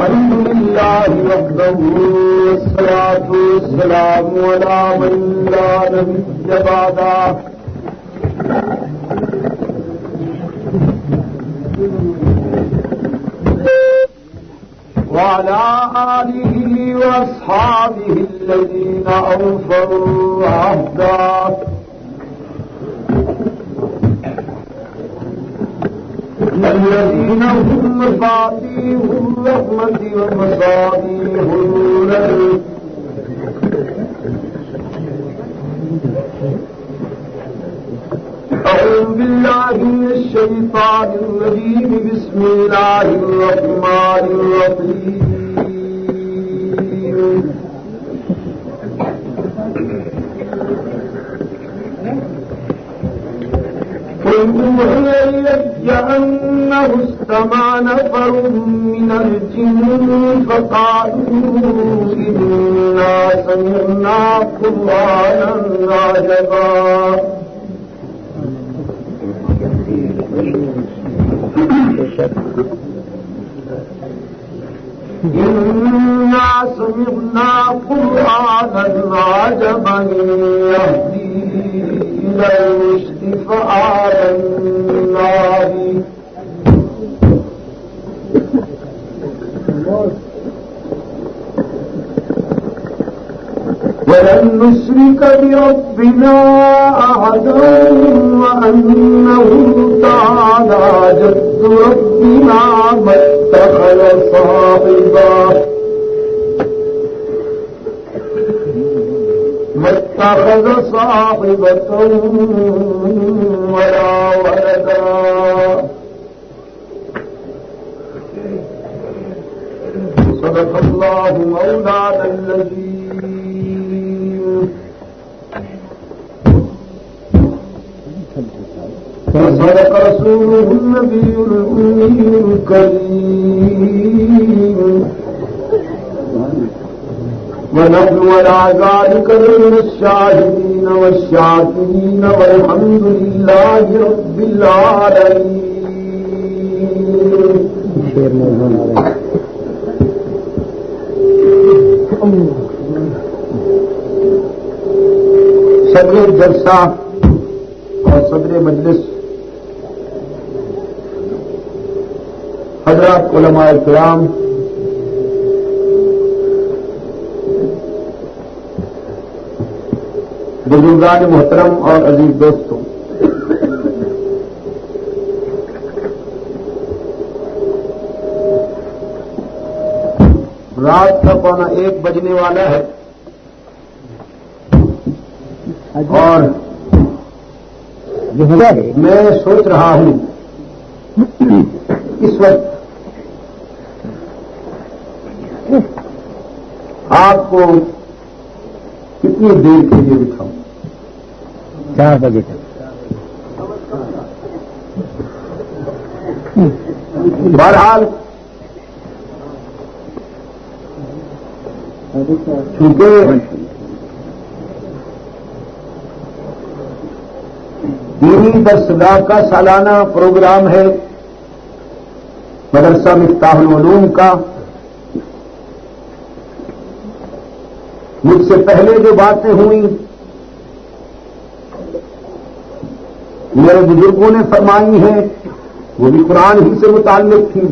الحمد لله وحده والصلاة والسلام على من لا نبي بعده وعلى آله وأصحابه الذين أوفوا عهده الذين هم مفاتيح الرحمة ومصابيح النور. أعوذ بالله من الشيطان الرجيم. بسم الله الرحمن الرحيم. أوحي إلي أنه استمع نفر من الجن فقالوا إنا سمعنا قرآنا عجبا إنا سمعنا قرآنا عجبا يهدي إلى الرشد فآمنا به ولن نشرك بربنا أحدا وأنه تعالى جد ربنا ما اتخذ صاحبا صاحبة ولا ولدا صدق الله مولانا العظيم وصدق رسوله النبي الأمي الكريم ونحن على ذلك من الشاهدين والشاكرين والحمد لله رب العالمين. صدر جلسہ اور صدر مجلس حضرات علماء کرام، بزرگان محترم اور عزیز دوستوں، رات کا 1:15 بجنے والا ہے اور میں سوچ رہا ہوں اس وقت آپ کو کتنی دیر کے لیے بٹھاؤں؟ 4 بجے تک. بہرحال چونکہ دینی درسگاہ کا سالانہ پروگرام ہے مدرسہ مفتاح العلوم کا، مجھ سے پہلے جو باتیں ہوئیں میرے بزرگوں نے فرمائی ہیں وہ بھی قرآن ہی سے متعلق تھی،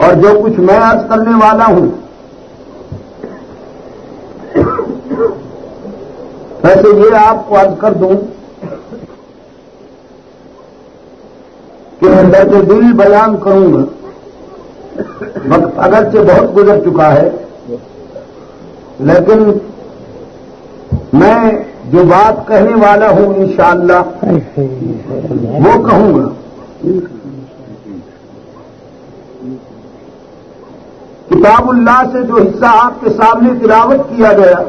اور جو کچھ میں عرض کرنے والا ہوں ویسے یہ آپ کو عرض کر دوں کہ میں درد دل بیان کروں گا. وقت اگرچہ بہت گزر چکا ہے لیکن میں جو بات کہنے والا ہوں انشاءاللہ وہ کہوں گا. کتاب اللہ سے جو حصہ آپ کے سامنے تلاوت کیا گیا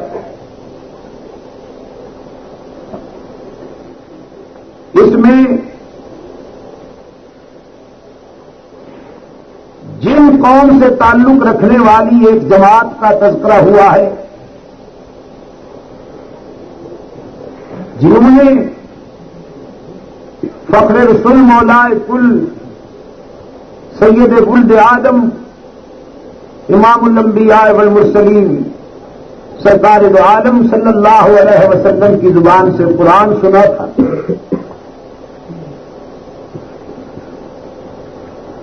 اس میں جن جن قوم سے تعلق رکھنے والی ایک جماعت کا تذکرہ ہوا ہے جنہوں نے فخر رسول مولا کل سید ولد آدم امام الانبیاء والمرسلین سرکار دو عالم صلی اللہ علیہ وسلم کی زبان سے قرآن سنا تھا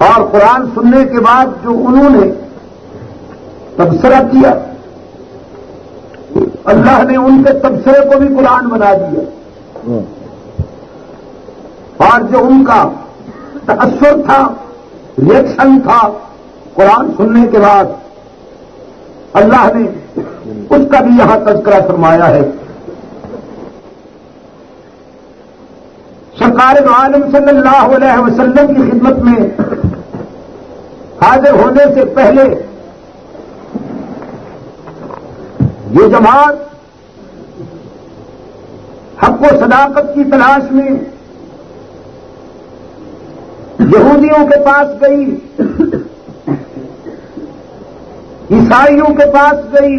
اور قرآن سننے کے بعد جو انہوں نے تبصرہ کیا اللہ نے ان کے تبصرے کو بھی قرآن بنا دیا اور جو ان کا تأثر تھا ریئیکشن تھا قرآن سننے کے بعد اللہ نے اس کا بھی یہاں تذکرہ فرمایا ہے. سرکار دو عالم صلی اللہ علیہ وسلم کی خدمت میں حاضر ہونے سے پہلے یہ جماعت حق و صداقت کی تلاش میں یہودیوں کے پاس گئی, عیسائیوں کے پاس گئی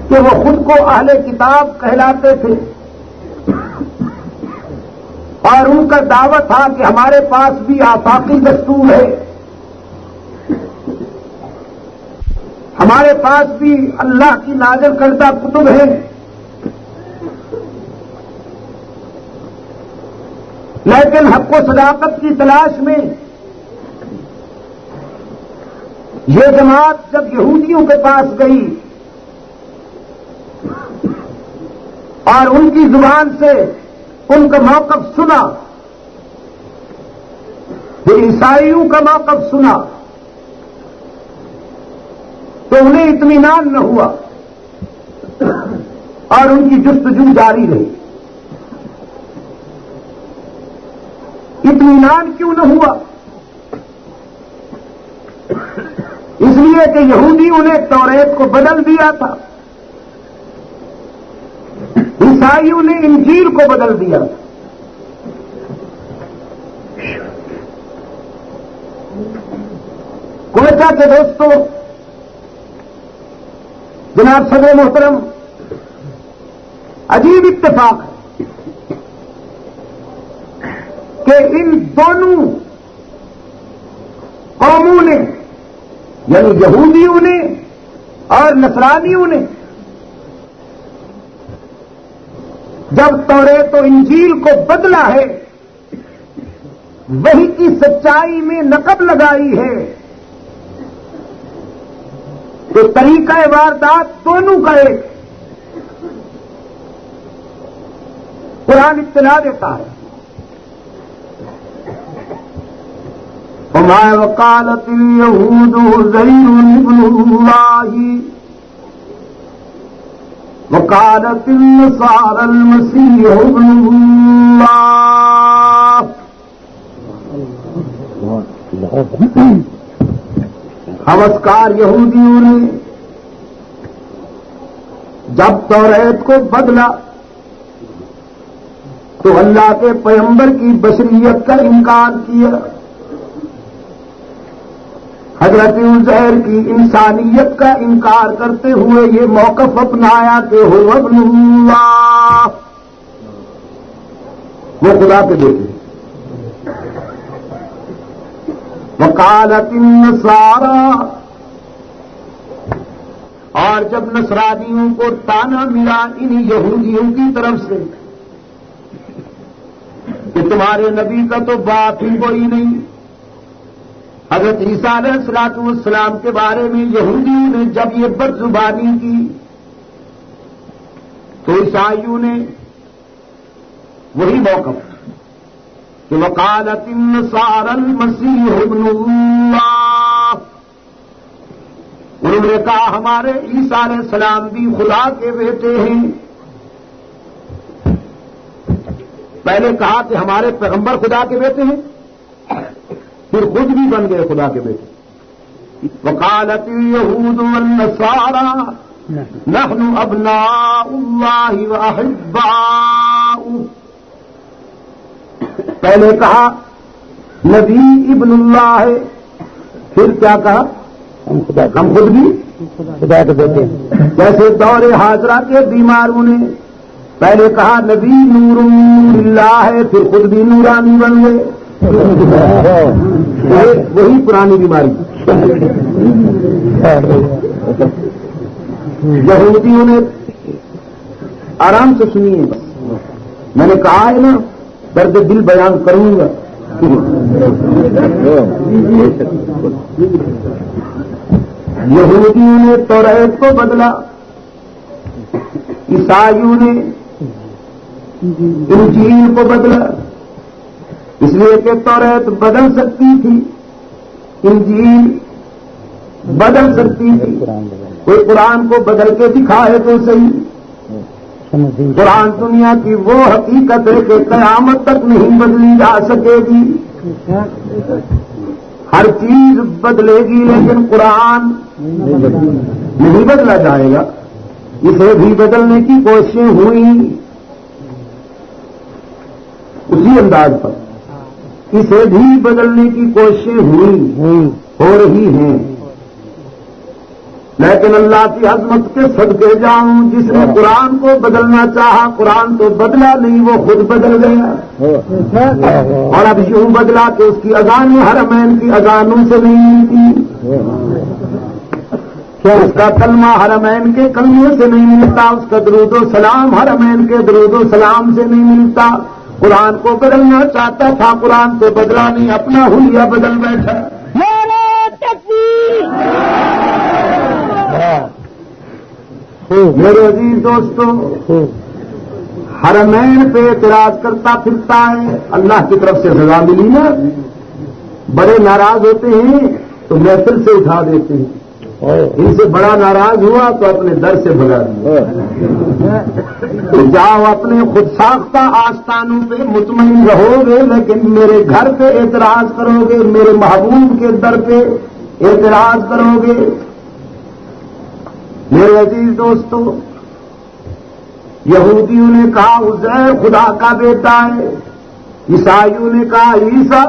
کہ وہ خود کو اہل کتاب کہلاتے تھے اور ان کا دعویٰ تھا کہ ہمارے پاس بھی آفاقی دستور ہے, ہمارے پاس بھی اللہ کی نازل کردہ کتب ہیں, لیکن حق و صداقت کی تلاش میں یہ جماعت جب یہودیوں کے پاس گئی اور ان کی زبان سے ان کا موقف سنا, پھر عیسائیوں کا موقف سنا, تو انہیں اطمینان نہ ہوا اور ان کی جستجو جاری رہی. اطمینان کیوں نہ ہوا؟ اس لیے کہ یہودیوں نے توریت کو بدل دیا تھا, عیسائیوں نے انجیل کو بدل دیا. کوئٹہ کے دوستوں, جناب صدر محترم, عجیب اتفاق ہے کہ ان دونوں قوموں نے یعنی یہودیوں نے اور نصرانیوں نے جب توریت و انجیل کو بدلا ہے, وہی کی سچائی میں نقب لگائی ہے, تو طریقہ واردات دونوں کا ایک. قرآن اطلاع دیتا ہے وما وقالت اليهود عزير ابن الله وقالت النصارى المسيح ابن الله. ہوسکار یہودیوں نے جب توریت کو بدلا تو اللہ کے پیغمبر کی بشریت کا انکار کیا, حضرت عزیر کی انسانیت کا انکار کرتے ہوئے یہ موقف اپنایا کہ هو ابن اللہ, وہ خدا کے بیٹے. وقالت النصارى, اور جب نصرانیوں کو تانا ملا ان یہودیوں کی طرف سے کہ تمہارے نبی کا تو بات ہی کوئی نہیں, حضرت عیسیٰ علیہ الصلوۃ والسلام کے بارے میں یہودیوں نے جب یہ بد زبانی کی تو عیسائیوں نے وہی موقف کہ وقالت النصارى المسیح ابن اللہ, انہوں نے کہا ہمارے عیسیٰ علیہ السلام بھی خدا کے بیٹے ہیں. پہلے کہا کہ ہمارے پیغمبر خدا کے بیٹے ہیں, پھر خود بھی بن گئے خدا کے بیٹے. وقالت اليهود والنصارى نحن ابناء الله واحباؤه, پہلے کہا نبی ابن اللہ ہے، پھر کیا کہا ہم خود بھی خدا کے بیٹے ہیں۔ جیسے دور حاضرہ کے بیماروں نے پہلے کہا نبی نور نور اللہ ہے، پھر خود بھی نورانی بن گئے، وہی پرانی بیماری۔ یہودیوں نے آرام سے سنیے، میں نے کہا ہے نا درد دل بیان کروں گا۔ یہودیوں نے توریت کو بدلا، عیسائیوں نے انجیل کو بدلا، اس لیے کہ توریت بدل سکتی تھی، انجیل بدل سکتی تھی، کوئی قرآن کو بدل کے دکھائے تو صحیح۔ قرآن دنیا کی وہ حقیقت ہے کہ قیامت تک نہیں بدلی جا سکے گی، ہر چیز بدلے گی لیکن قرآن نہیں بدلا جائے گا۔ اسے بھی بدلنے کی کوششیں ہوئی اسی انداز پر، اسے بھی بدلنے کی کوششیں ہوئی ہو رہی ہیں، لیکن اللہ کی عظمت کے صدقے جاؤں، جس نے قرآن کو بدلنا چاہا قرآن تو بدلا نہیں، وہ خود بدل گیا، اور اب یوں بدلا کہ اس کی اذانیں حرمین کی اذانوں سے نہیں ملتی، اس کا کلمہ حرمین کے کلموں سے نہیں ملتا، اس کا درود و سلام حرمین کے درود و سلام سے نہیں ملتا۔ قرآن کو بدلنا چاہتا تھا، قرآن تو بدلا نہیں، اپنا حلیہ بدل بیٹھا۔ میرے عزیز دوستوں، حرمین پہ اعتراض کرتا پھرتا ہے، اللہ کی طرف سے سزا ملی نا، بڑے ناراض ہوتے ہیں تو محفل سے اٹھا دیتے ہیں، ان سے بڑا ناراض ہوا تو اپنے در سے بھگا دیا۔ تو جاؤ اپنے خود ساختہ آستانوں پہ مطمئن رہو گے، لیکن میرے گھر پہ اعتراض کرو گے، میرے محبوب کے در پہ اعتراض کرو گے۔ میرے عزیز دوستو، یہودیوں نے کہا عزیر خدا کا بیٹا ہے، عیسائیوں نے کہا عیسیٰ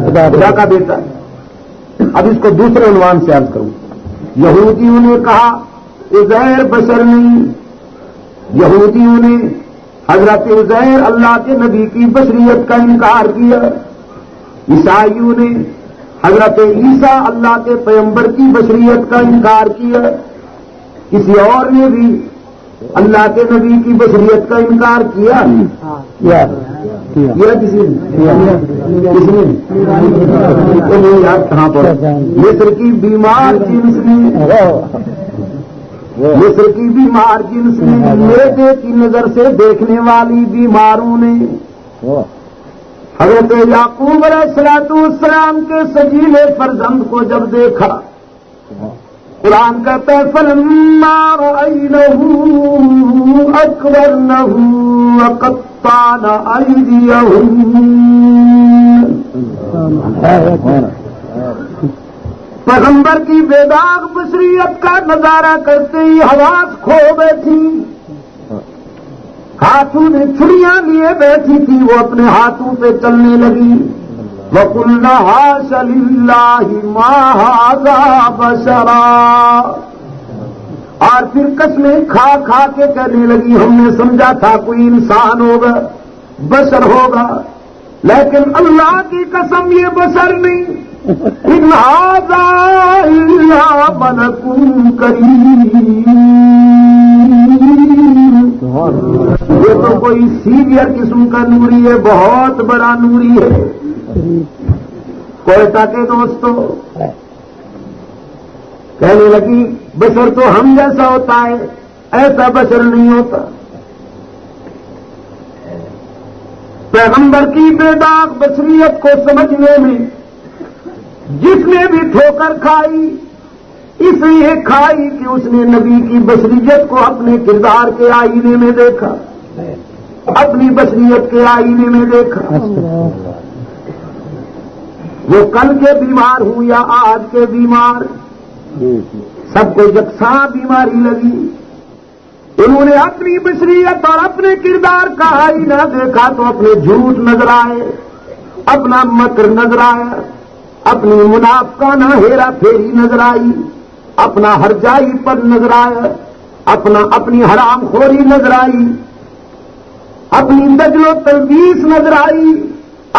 خدا کا بیٹا ہے۔ اب اس کو دوسرے عنوان سے عرض کروں، یہودیوں نے کہا عزیر بشر نہیں، یہودیوں نے حضرت عزیر اللہ کے نبی کی بشریت کا انکار کیا، عیسائیوں نے حضرت عیسیٰ اللہ کے پیغمبر کی بشریت کا انکار کیا، کسی اور نے بھی اللہ کے نبی کی بشریت کا انکار کیا کسی نے یاد کہاں پر مصر کی بیمار جنس نے، مصر کی بیمار جنس نے، میدے کی نظر سے دیکھنے والی بیماروں نے، حضرت یعقوب علیہ السلام کے سجیلے فرزند کو جب دیکھا، قرآن کہتا ہے فلما رأینہ اکبرنہ وقطعن ایدیہم، پیغمبر کی بے داغ بشریت کا نظارہ کرتے ہی حواس کھو بیٹھی، ہاتھوں میں چھریاں لیے بیٹھی تھی، وہ اپنے ہاتھوں پہ چلنے لگی، وَقُلْنَا حَاشَ لِلَّهِ مَا هَذَا بَشَرًا، اور پھر قسمیں کھا کھا کے کہنے لگی ہم نے سمجھا تھا کوئی انسان ہوگا، بشر ہوگا، لیکن اللہ کی قسم یہ بشر نہیں، إِنْ هَذَا إِلَّا مَلَكٌ كَرِيمٌ، یہ تو کوئی سیویئر قسم کا نوری ہے، بہت بڑا نوری ہے۔ کوئٹہ کے دوستوں کہنے لگی بشر تو ہم جیسا ہوتا ہے، ایسا بشر نہیں ہوتا۔ پیغمبر کی بے داغ بشریت کو سمجھنے میں جس نے بھی ٹھوکر کھائی، اس لیے کھائی کہ اس نے نبی کی بشریت کو اپنے کردار کے آئینے میں دیکھا، اپنی بشریت کے آئینے میں دیکھا۔ وہ کل کے بیمار ہوں یا آج کے بیمار، سب کو یکساں بیماری لگی، انہوں نے اپنی بشریت اور اپنے کردار کا آئینہ دیکھا تو اپنے جھوٹ نظر آئے، اپنا مکر نظر آیا، اپنی منافقانہ ہیرا پھیری نظر آئی، اپنا ہرجائی پر نظر آیا، اپنی حرام خوری نظر آئی، اپنی دجل و تلبیس نظر آئی،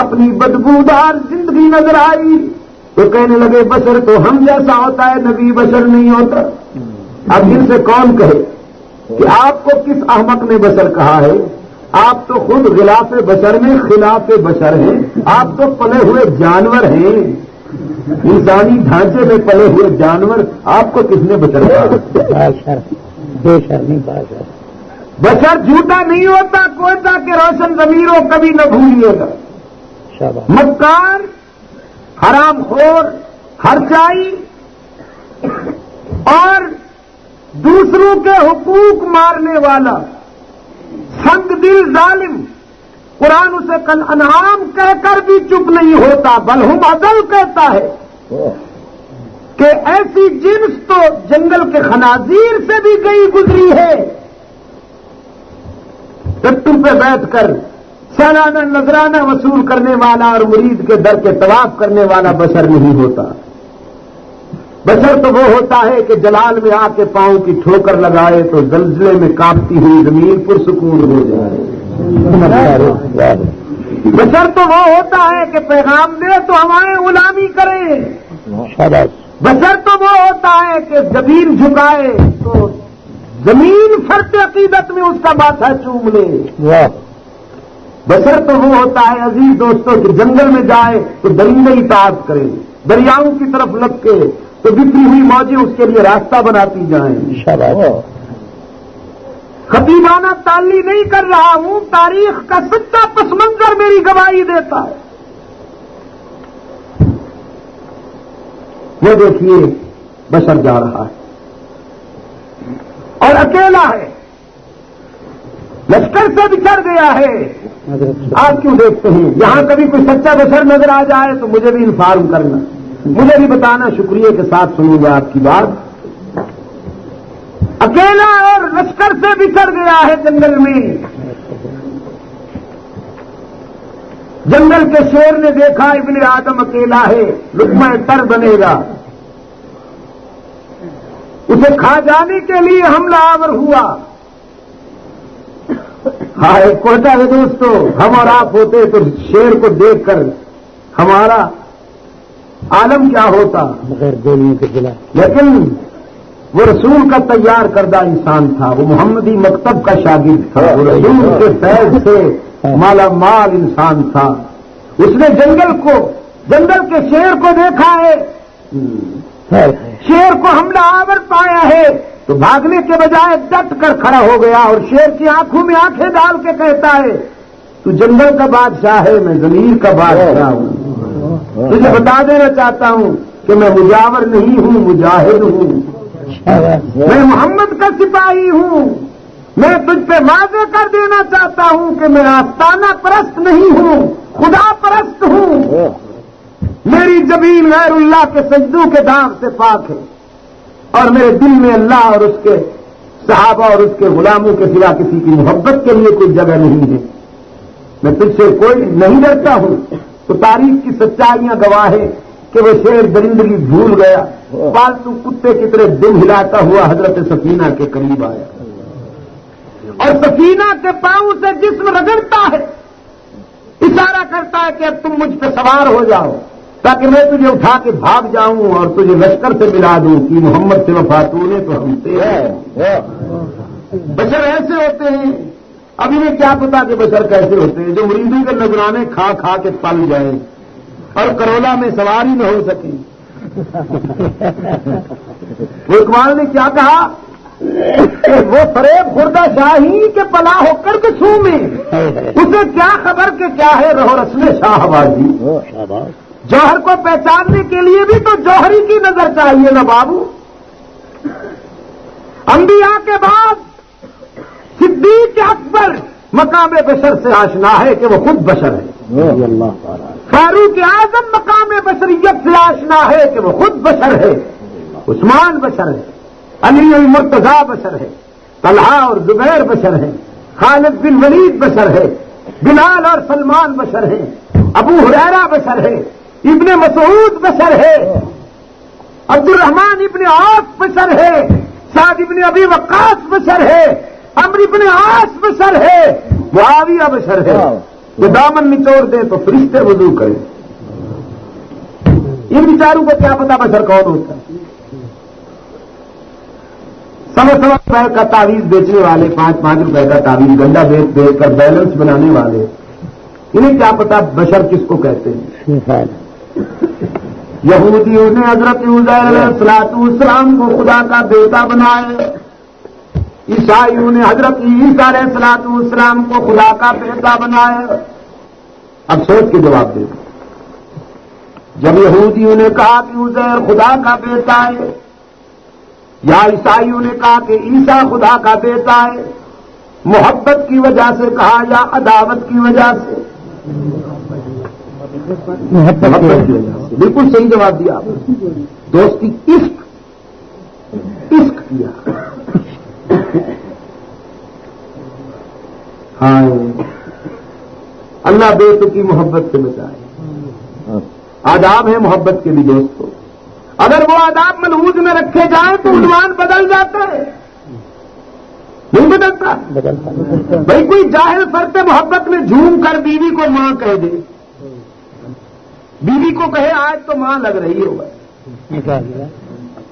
اپنی بدبودار زندگی نظر آئی، تو کہنے لگے بشر تو ہم جیسا ہوتا ہے، نبی بشر نہیں ہوتا۔ اب ان سے کون کہے کہ آپ کو کس احمق نے بشر کہا ہے؟ آپ تو خود غلاف بشر میں خلاف بشر ہیں، آپ تو پلے ہوئے جانور ہیں، انسانی ڈھانچے میں پلے ہوئے جانور، آپ کو کس نے بشر کہا؟ بشر جھوٹا نہیں ہوتا، کوئٹہ کے روشن ضمیروں کبھی نہ بھولیے گا۔ مکار، حرام خور، ہرچائی اور دوسروں کے حقوق مارنے والا، سنگ دل ظالم، قرآن اسے کل انعام کہہ کر بھی چپ نہیں ہوتا، بل ہم عدل کہتا ہے کہ ایسی جنس تو جنگل کے خنازیر سے بھی گئی گزری ہے۔ ٹٹو پہ بیٹھ کر سالانہ نذرانہ وصول کرنے والا اور مرید کے در کے طواف کرنے والا بشر نہیں ہوتا۔ بشر تو وہ ہوتا ہے کہ جلال میں آ کے پاؤں کی ٹھوکر لگائے تو زلزلے میں کانپتی ہوئی زمین پرسکون ہو جائے۔ بشر تو وہ ہوتا ہے کہ پیغام دے تو ہوائیں غلامی کرے۔ بشر تو وہ ہوتا ہے کہ زمین جھکائے تو زمین فرد عقیدت میں اس کا ماتھا چوم لے۔ بشر تو وہ ہوتا ہے عزیز دوستوں کہ جنگل میں جائے تو درندے اطاعت کرے، دریاؤں کی طرف لپکے تو بکھری ہوئی موجیں اس کے لیے راستہ بناتی جائیں۔ خطیبانہ تعلی نہیں کر رہا ہوں، تاریخ کا سچا پس منظر میری گواہی دیتا ہے۔ وہ دیکھیے بشر جا رہا ہے اور اکیلا ہے، لشکر سے بچھڑ گیا ہے۔ آپ کیوں دیکھتے ہیں؟ یہاں کبھی کوئی سچا بشر نظر آ جائے تو مجھے بھی انفارم کرنا، مجھے بھی بتانا، شکریہ کے ساتھ سنوں گا آپ کی بات۔ اکیلا اور لشکر سے بچھڑ گیا ہے جنگل میں۔ جنگل کے شیر نے دیکھا ابن آدم اکیلا ہے، لقمہ تر بنے گا، اسے کھا جانے کے لیے حملہ آور ہوا۔ ہائے کوئٹہ ہے دوستو، ہم اور آپ ہوتے تو شیر کو دیکھ کر ہمارا عالم کیا ہوتا، بغیر گولیوں کے خلاف۔ لیکن وہ رسول کا تیار کردہ انسان تھا، وہ محمدی مکتب کا شاگرد تھا، وہ رسول کے فیض سے مالا مال انسان تھا۔ اس نے جنگل کے شیر کو دیکھا ہے، شیر کو حملہ آور پایا ہے تو بھاگنے کے بجائے ڈٹ کر کھڑا ہو گیا اور شیر کی آنکھوں میں آنکھیں ڈال کے کہتا ہے تو جنگل کا بادشاہ ہے، میں ضمیر کا بادشاہ ہوں۔ تجھے بتا دینا چاہتا ہوں کہ میں مجاور نہیں ہوں، مجاہد ہوں، میں محمد کا سپاہی ہوں۔ میں تجھ پہ واضح کر دینا چاہتا ہوں کہ میں آستانہ پرست نہیں ہوں، خدا پرست ہوں۔ میری زمین غیر اللہ کے سجدوں کے داغ سے پاک ہے اور میرے دل میں اللہ اور اس کے صحابہ اور اس کے غلاموں کے سوا کسی کی محبت کے لیے کوئی جگہ نہیں ہے۔ میں تجھ سے کوئی نہیں ڈرتا ہوں۔ تو تاریخ کی سچائیاں گواہ ہے کہ وہ شیر درندگی بھول گیا، پالتو کتے کی طرح دم ہلاتا ہوا حضرت سفینہ کے قریب آیا اور سفینہ کے پاؤں سے جسم رگڑتا ہے، اشارہ کرتا ہے کہ اب تم مجھ پہ سوار ہو جاؤ تاکہ میں تجھے اٹھا کے بھاگ جاؤں اور تجھے لشکر سے ملا دوں کہ محمد سے وفا تو نے تو ہم سے ہے۔ بشر ایسے ہوتے ہیں، اب انہیں کیا پتا کہ بشر کیسے ہوتے ہیں، جو مریدوں کے نذرانے کھا کھا کے پل جائیں اور کرولا میں سوار ہی نہ ہو سکیں۔ وہ اقبال نے کیا کہا کہ وہ فریب خوردہ شاہی کے پلا ہو کر کے سو میں، اسے کیا خبر کہ کیا ہے رہو رسم شاہ بازی۔ جوہر کو پہچاننے کے لیے بھی تو جوہری کی نظر چاہیے نا بابو۔ انبیاء کے بعد صدیق اکبر مقام بشر سے آشنا ہے کہ وہ خود بشر ہے۔ فاروق اعظم مقام بشریت سے آشنا ہے کہ وہ خود بشر ہے۔ عثمان بشر ہے، علی المرتضیٰ بشر ہے، طلحہ اور زبیر بشر ہیں، خالد بن ولید بشر ہے، بلال اور سلمان بشر ہیں، ابو ہریرہ بشر ہے، ابن مسعود بشر ہے، عبد الرحمن ابن عوف بشر ہے، سعد ابن ابی وقاص بشر ہے، عمرو ابن عاص بشر ہے، معاویہ بشر ہے. یہ دامن نچوڑ دے تو فرشتے وضو کریں. ان بیچاروں کو کیا پتا بشر کون ہوتا ہے؟ سمجھ روپئے کا تعویذ بیچنے والے، 5 روپئے کا تعویذ گنڈا بیچ کر بیلنس بنانے والے، انہیں کیا پتا بشر کس کو کہتے ہیں. یہودیوں نے حضرت عزیر علیہ السلام کو خدا کا بیٹا بنایا، عیسائیوں نے حضرت عیسیٰ علیہ السلام کو خدا کا بیٹا بنایا. اب سوچ کے جواب دے. جب یہودیوں نے کہا کہ عزیر خدا کا بیٹا ہے، یا عیسائیوں نے کہا کہ عیسیٰ خدا کا بیٹا ہے، محبت کی وجہ سے کہا یا عداوت کی وجہ سے؟ محبت کی وجہ سے. بالکل صحیح جواب دیا آپ نے. دوستی عشق کیا. ہاں اللہ بیٹوں کی محبت سے بچائے. آداب ہے محبت کے بھی دوستوں. اگر وہ آداب ملحوظ میں رکھے جائیں تو عنوان بدل جاتا ہے. نہیں بدلتا. بھائی کوئی جاہل فرد محبت میں جھوم کر بیوی کو ماں کہہ دے، بیوی کو کہے آج تو ماں لگ رہی ہوگا،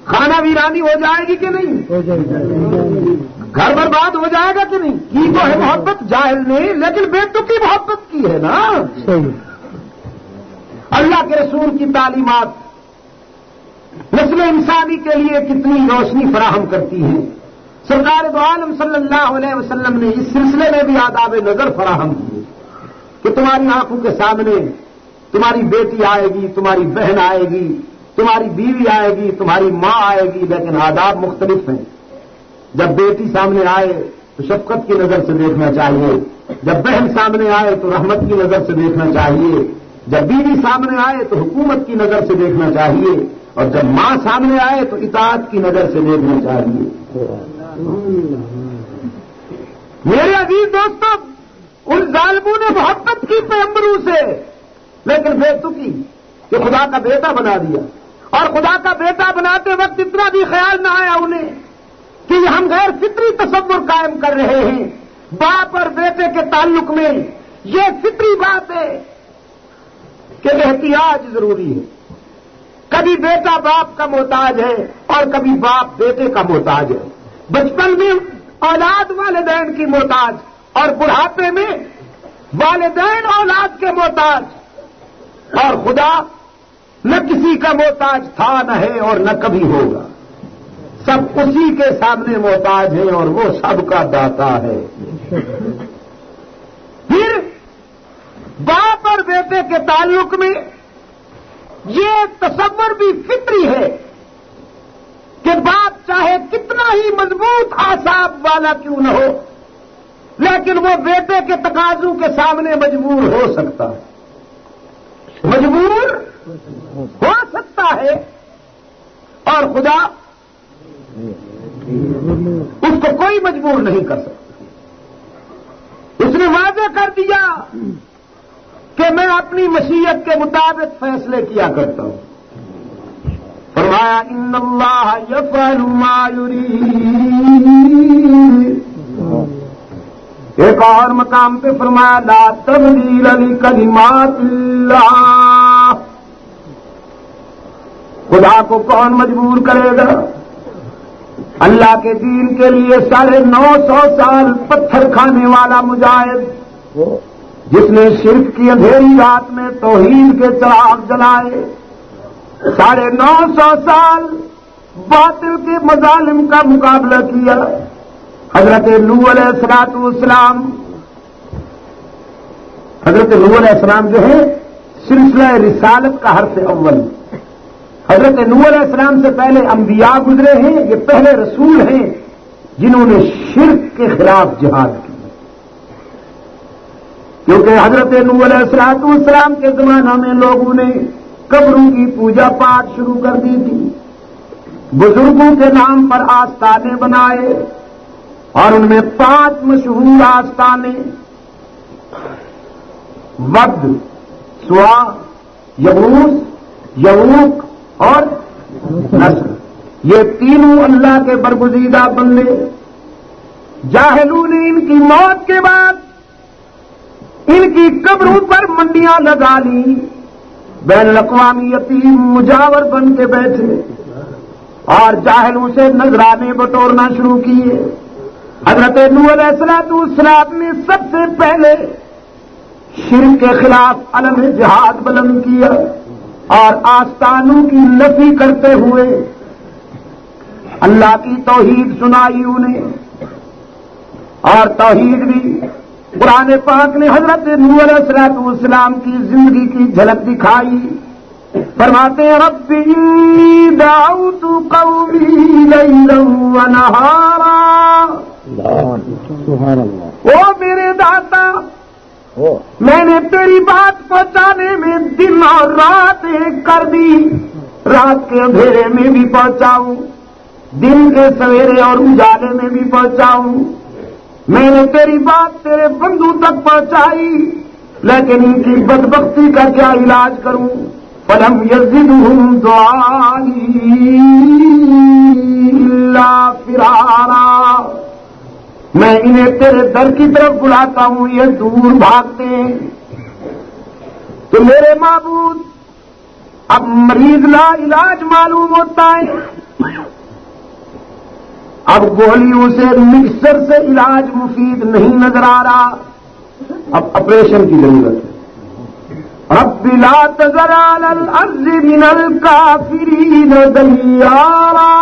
کھانا ویرانی ہو جائے گی کہ نہیں؟ گھر برباد ہو جائے گا کہ نہیں؟ کی تو ہے محبت جاہل نے، لیکن بیٹوں کی محبت کی ہے نا. اللہ کے رسول کی تعلیمات نسل انسانی کے لیے کتنی روشنی فراہم کرتی ہیں. سرکار دو عالم صلی اللہ علیہ وسلم نے اس سلسلے میں بھی آداب نظر فراہم کیے کہ تمہاری آنکھوں کے سامنے تمہاری بیٹی آئے گی، تمہاری بہن آئے گی، تمہاری بیوی آئے گی، تمہاری ماں آئے گی، لیکن آداب مختلف ہیں. جب بیٹی سامنے آئے تو شفقت کی نظر سے دیکھنا چاہیے، جب بہن سامنے آئے تو رحمت کی نظر سے دیکھنا چاہیے، جب بیوی سامنے آئے تو حکومت کی نظر سے دیکھنا چاہیے، اور جب ماں سامنے آئے تو اطاعت کی نظر سے دیکھنا چاہیے. میرے عزیز دوستوں، ان ظالموں نے محبت کی پیغمبروں سے، لیکن بیٹوں کی کہ خدا کا بیٹا بنا دیا. اور خدا کا بیٹا بناتے وقت اتنا بھی خیال نہ آیا انہیں کہ ہم غیر فطری تصور قائم کر رہے ہیں. باپ اور بیٹے کے تعلق میں یہ فطری بات ہے کہ احتیاط ضروری ہے. کبھی بیٹا باپ کا محتاج ہے اور کبھی باپ بیٹے کا محتاج ہے. بچپن میں اولاد والدین کی محتاج اور بڑھاپے میں والدین اولاد کے محتاج. اور خدا نہ کسی کا محتاج تھا نہ ہے اور نہ کبھی ہوگا. سب اسی کے سامنے محتاج ہیں اور وہ سب کا داتا ہے. پھر باپ اور بیٹے کے تعلق میں یہ تصور بھی فطری ہے کہ باپ چاہے کتنا ہی مضبوط اعصاب والا کیوں نہ ہو، لیکن وہ بیٹے کے تقاضوں کے سامنے مجبور ہو سکتا ہے. مجبور ہو سکتا ہے. اور خدا اس کو کوئی مجبور نہیں کر سکتا. اس نے واضح کر دیا کہ میں اپنی مشیت کے مطابق فیصلے کیا کرتا ہوں. فرمایا ان اللہ یفعل ما یرید. ایک اور مقام پہ فرمایا لا تبدیل لکلمات اللہ. خدا کو کون مجبور کرے گا؟ اللہ کے دین کے لیے 950 سال پتھر کھانے والا مجاہد، جس نے شرک کی اندھیری رات میں توحید کے چراغ جلائے، 950 سال باطل کے مظالم کا مقابلہ کیا. حضرت نوح علیہ السلام جو ہے سلسلہ رسالت کا حرف اول. حضرت نوح علیہ السلام سے پہلے انبیاء گزرے ہیں، یہ پہلے رسول ہیں جنہوں نے شرک کے خلاف جہاد کی. کیونکہ حضرت نوح علیہ السلام کے زمانہ میں لوگوں نے قبروں کی پوجا پاٹ شروع کر دی تھی، بزرگوں کے نام پر آستانے بنائے، اور ان میں 5 مشہور آستانے ود، سوا، یغوث، یعوق اور نصر، یہ تینوں اللہ کے برگزیدہ بندے، جاہلوں نے ان کی موت کے بعد ان کی قبروں پر منڈیاں لگا لی، بین الاقوامی یتیم مجاور بن کے بیٹھے اور جاہلوں سے نذرانے بٹورنا شروع کیے۔ حضرت نوح علیہ السلام نے سب سے پہلے شرک کے خلاف علم جہاد بلند کیا اور آستانوں کی نفی کرتے ہوئے اللہ کی توحید سنائی انہیں، اور توحید بھی قرآن پاک نے حضرت نوح علیہ السلام کی زندگی کی جھلک دکھائی۔ فرماتے ہیں رب انی دعوت قومی لیلا ونہارا، سبحان اللہ، او میرے داتا میں نے تیری بات پہنچانے میں دن اور رات ایک کر دی، رات کے اندھیرے میں بھی پہنچاؤں، دن کے سویرے اور اجالے میں بھی پہنچاؤں، میں نے تیری بات تیرے بندوں تک پہنچائی، لیکن ان کی بدبختی کا کیا علاج کروں؟ فلم یزدہم دعائی الا فرارا، میں انہیں تیرے در کی طرف بلاتا ہوں، یہ دور بھاگتے ہیں۔ تو میرے معبود اب مریض لا علاج معلوم ہوتا ہے، اب گولیوں سے مکسر سے علاج مفید نہیں نظر آ رہا، اب آپریشن کی ضرورت ہے۔ رب لا تذر علی الارض من الکافرین دیارا،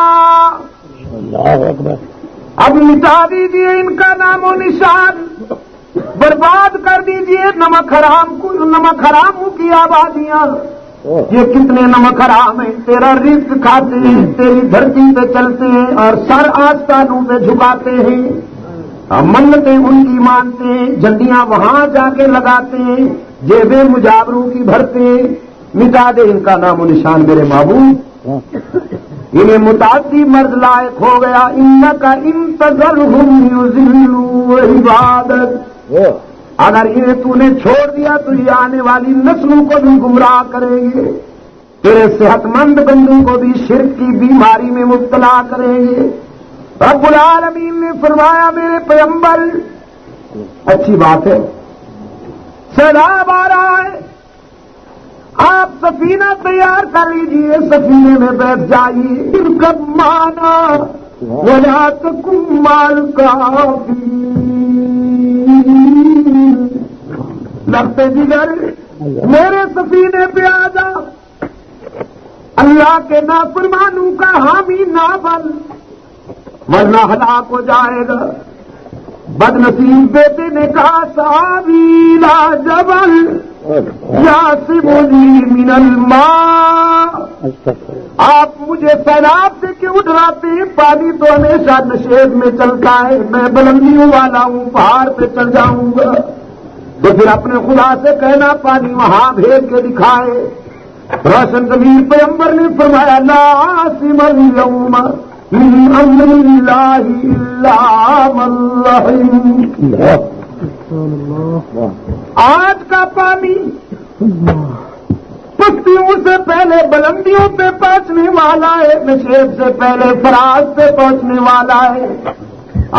اللہ اکبر، اب مٹا دیجیے ان کا نام و نشان، برباد کر دیجیے نمک حراموں کی آبادیاں۔ یہ کتنے نمک حرام ہیں، تیرا رزق کھاتے ہیں، تیری دھرتی پہ چلتے ہیں اور سر آستانوں پہ جھکاتے ہیں، منتیں ان کی مانتے ہیں، جھنڈیاں وہاں جا کے لگاتے ہیں، جیبیں مجاوروں کی بھرتے ہیں۔ مٹا دے ان کا نام و نشان میرے معبود، انہیں متعدی مرض لائق ہو گیا۔ انکا انتظرہم یضلوا عبادک، اگر انہیں تو نے چھوڑ دیا تو یہ آنے والی نسلوں کو بھی گمراہ کریں گے، تیرے صحت مند بندوں کو بھی شرک کی بیماری میں مبتلا کریں گے۔ رب العالمین نے فرمایا میرے پیغمبر اچھی بات ہے، سیلاب آ رہا ہے، آپ سفینہ تیار کر لیجئے، سفینے میں بیٹھ جائیے، ارکب معنا ولا تکن مع الکافرین، لگتے جگر میرے سفینے پہ آ جا، اللہ کے نافرمانوں کا حامی نہ بن ورنہ ہلاک ہو جائے گا۔ بد نصیب بیٹے نے کہا سآوی الی جبل یعصمنی من الماء، آپ مجھے سیلاب سے کیوں ڈراتے ہیں؟ پانی تو ہمیشہ نشیب میں چلتا ہے، میں بلندیوں والا ہوں، پہاڑ پہ چل جاؤں گا۔ تو پھر اپنے خدا سے کہنا پانی وہاں بھیج کے دکھائے۔ روشن ضمیر پیغمبر نے فرمایا لا عاصم اليوم من امر اللہ الا من رحم، آج کا پانی پستیوں سے پہلے بلندیوں پہ پہنچنے والا ہے، نشیب سے پہلے فراز پہ پہنچنے والا ہے،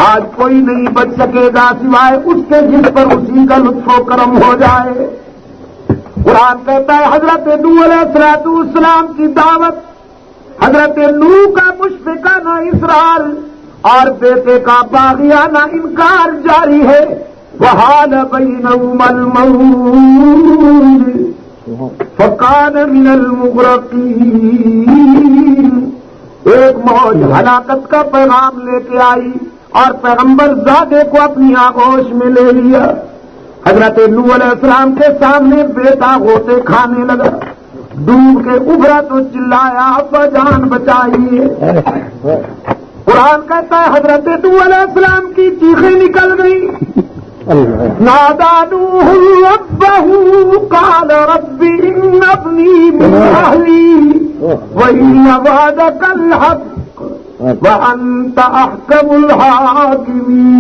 آج کوئی نہیں بچ سکے گا سوائے اس کے جس پر اسی کا لطف و کرم ہو جائے۔ قرآن کہتا ہے حضرت نوح علیہ السلام کی دعوت، حضرت نوح کا مشفقانہ اصرار اور بیٹے کا باغیانہ انکار جاری ہے۔ وحال بینہما الموج فکان من المغرقین، ایک موج ہلاکت کا پیغام لے کے آئی اور پیغمبر زادے کو اپنی آغوش میں لے لیا۔ حضرت نوح علیہ السلام کے سامنے بیٹا غوطے کھانے لگا، ڈوب کے ابھرا تو چلایا ابا جان بچائیے۔ قرآن کہتا ہے حضرت نوح علیہ السلام کی چیخیں نکل گئی، نادا نوح ربہ قال رب ان ابنی من اہلی وان وعدک الحق وانت احکم الحاکمین۔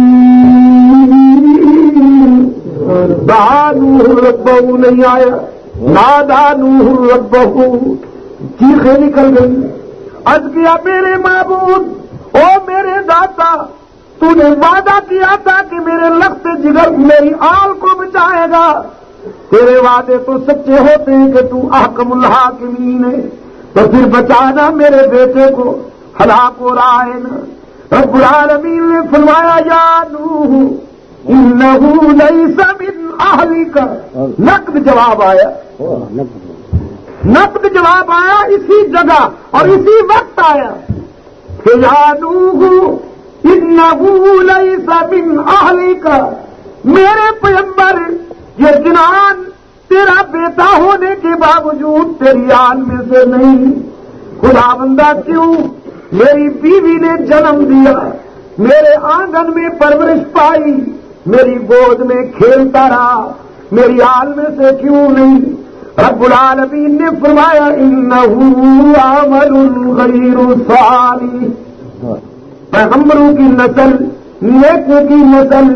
دعا نوح ربہ نہیں آیا، نادا نوح ربہ، چیخیں نکل گئی، عرض کیا میرے معبود، او میرے داتا، تو نے وعدہ کیا تھا کہ میرے لخت جگر میری آل کو بچائے گا، تیرے وعدے تو سچے ہوتے ہیں کہ تو احکم الحاکمین ہے، تو پھر بچانا میرے بیٹے کو ہلاک ہو رہا ہے نا۔ رب العالمین نے فرمایا یا نوح انہ لیس من اہلک، نقد جواب آیا، نقد جواب آیا اسی جگہ اور اسی وقت آیا کہ یا نوح انہ لیس من اہلک، میرے پیغمبر یہ جنان تیرا بیٹا ہونے کے باوجود تیری آل میں سے نہیں، خدا بندہ کیوں؟ میری بیوی نے جنم دیا، میرے آنگن میں پرورش پائی، میری گود میں کھیلتا رہا، میری آل میں سے کیوں نہیں؟ رب العالمین نے فرمایا انہ عمل غیر صالح، پیغمبروں کی نسل، نیکوں کی نسل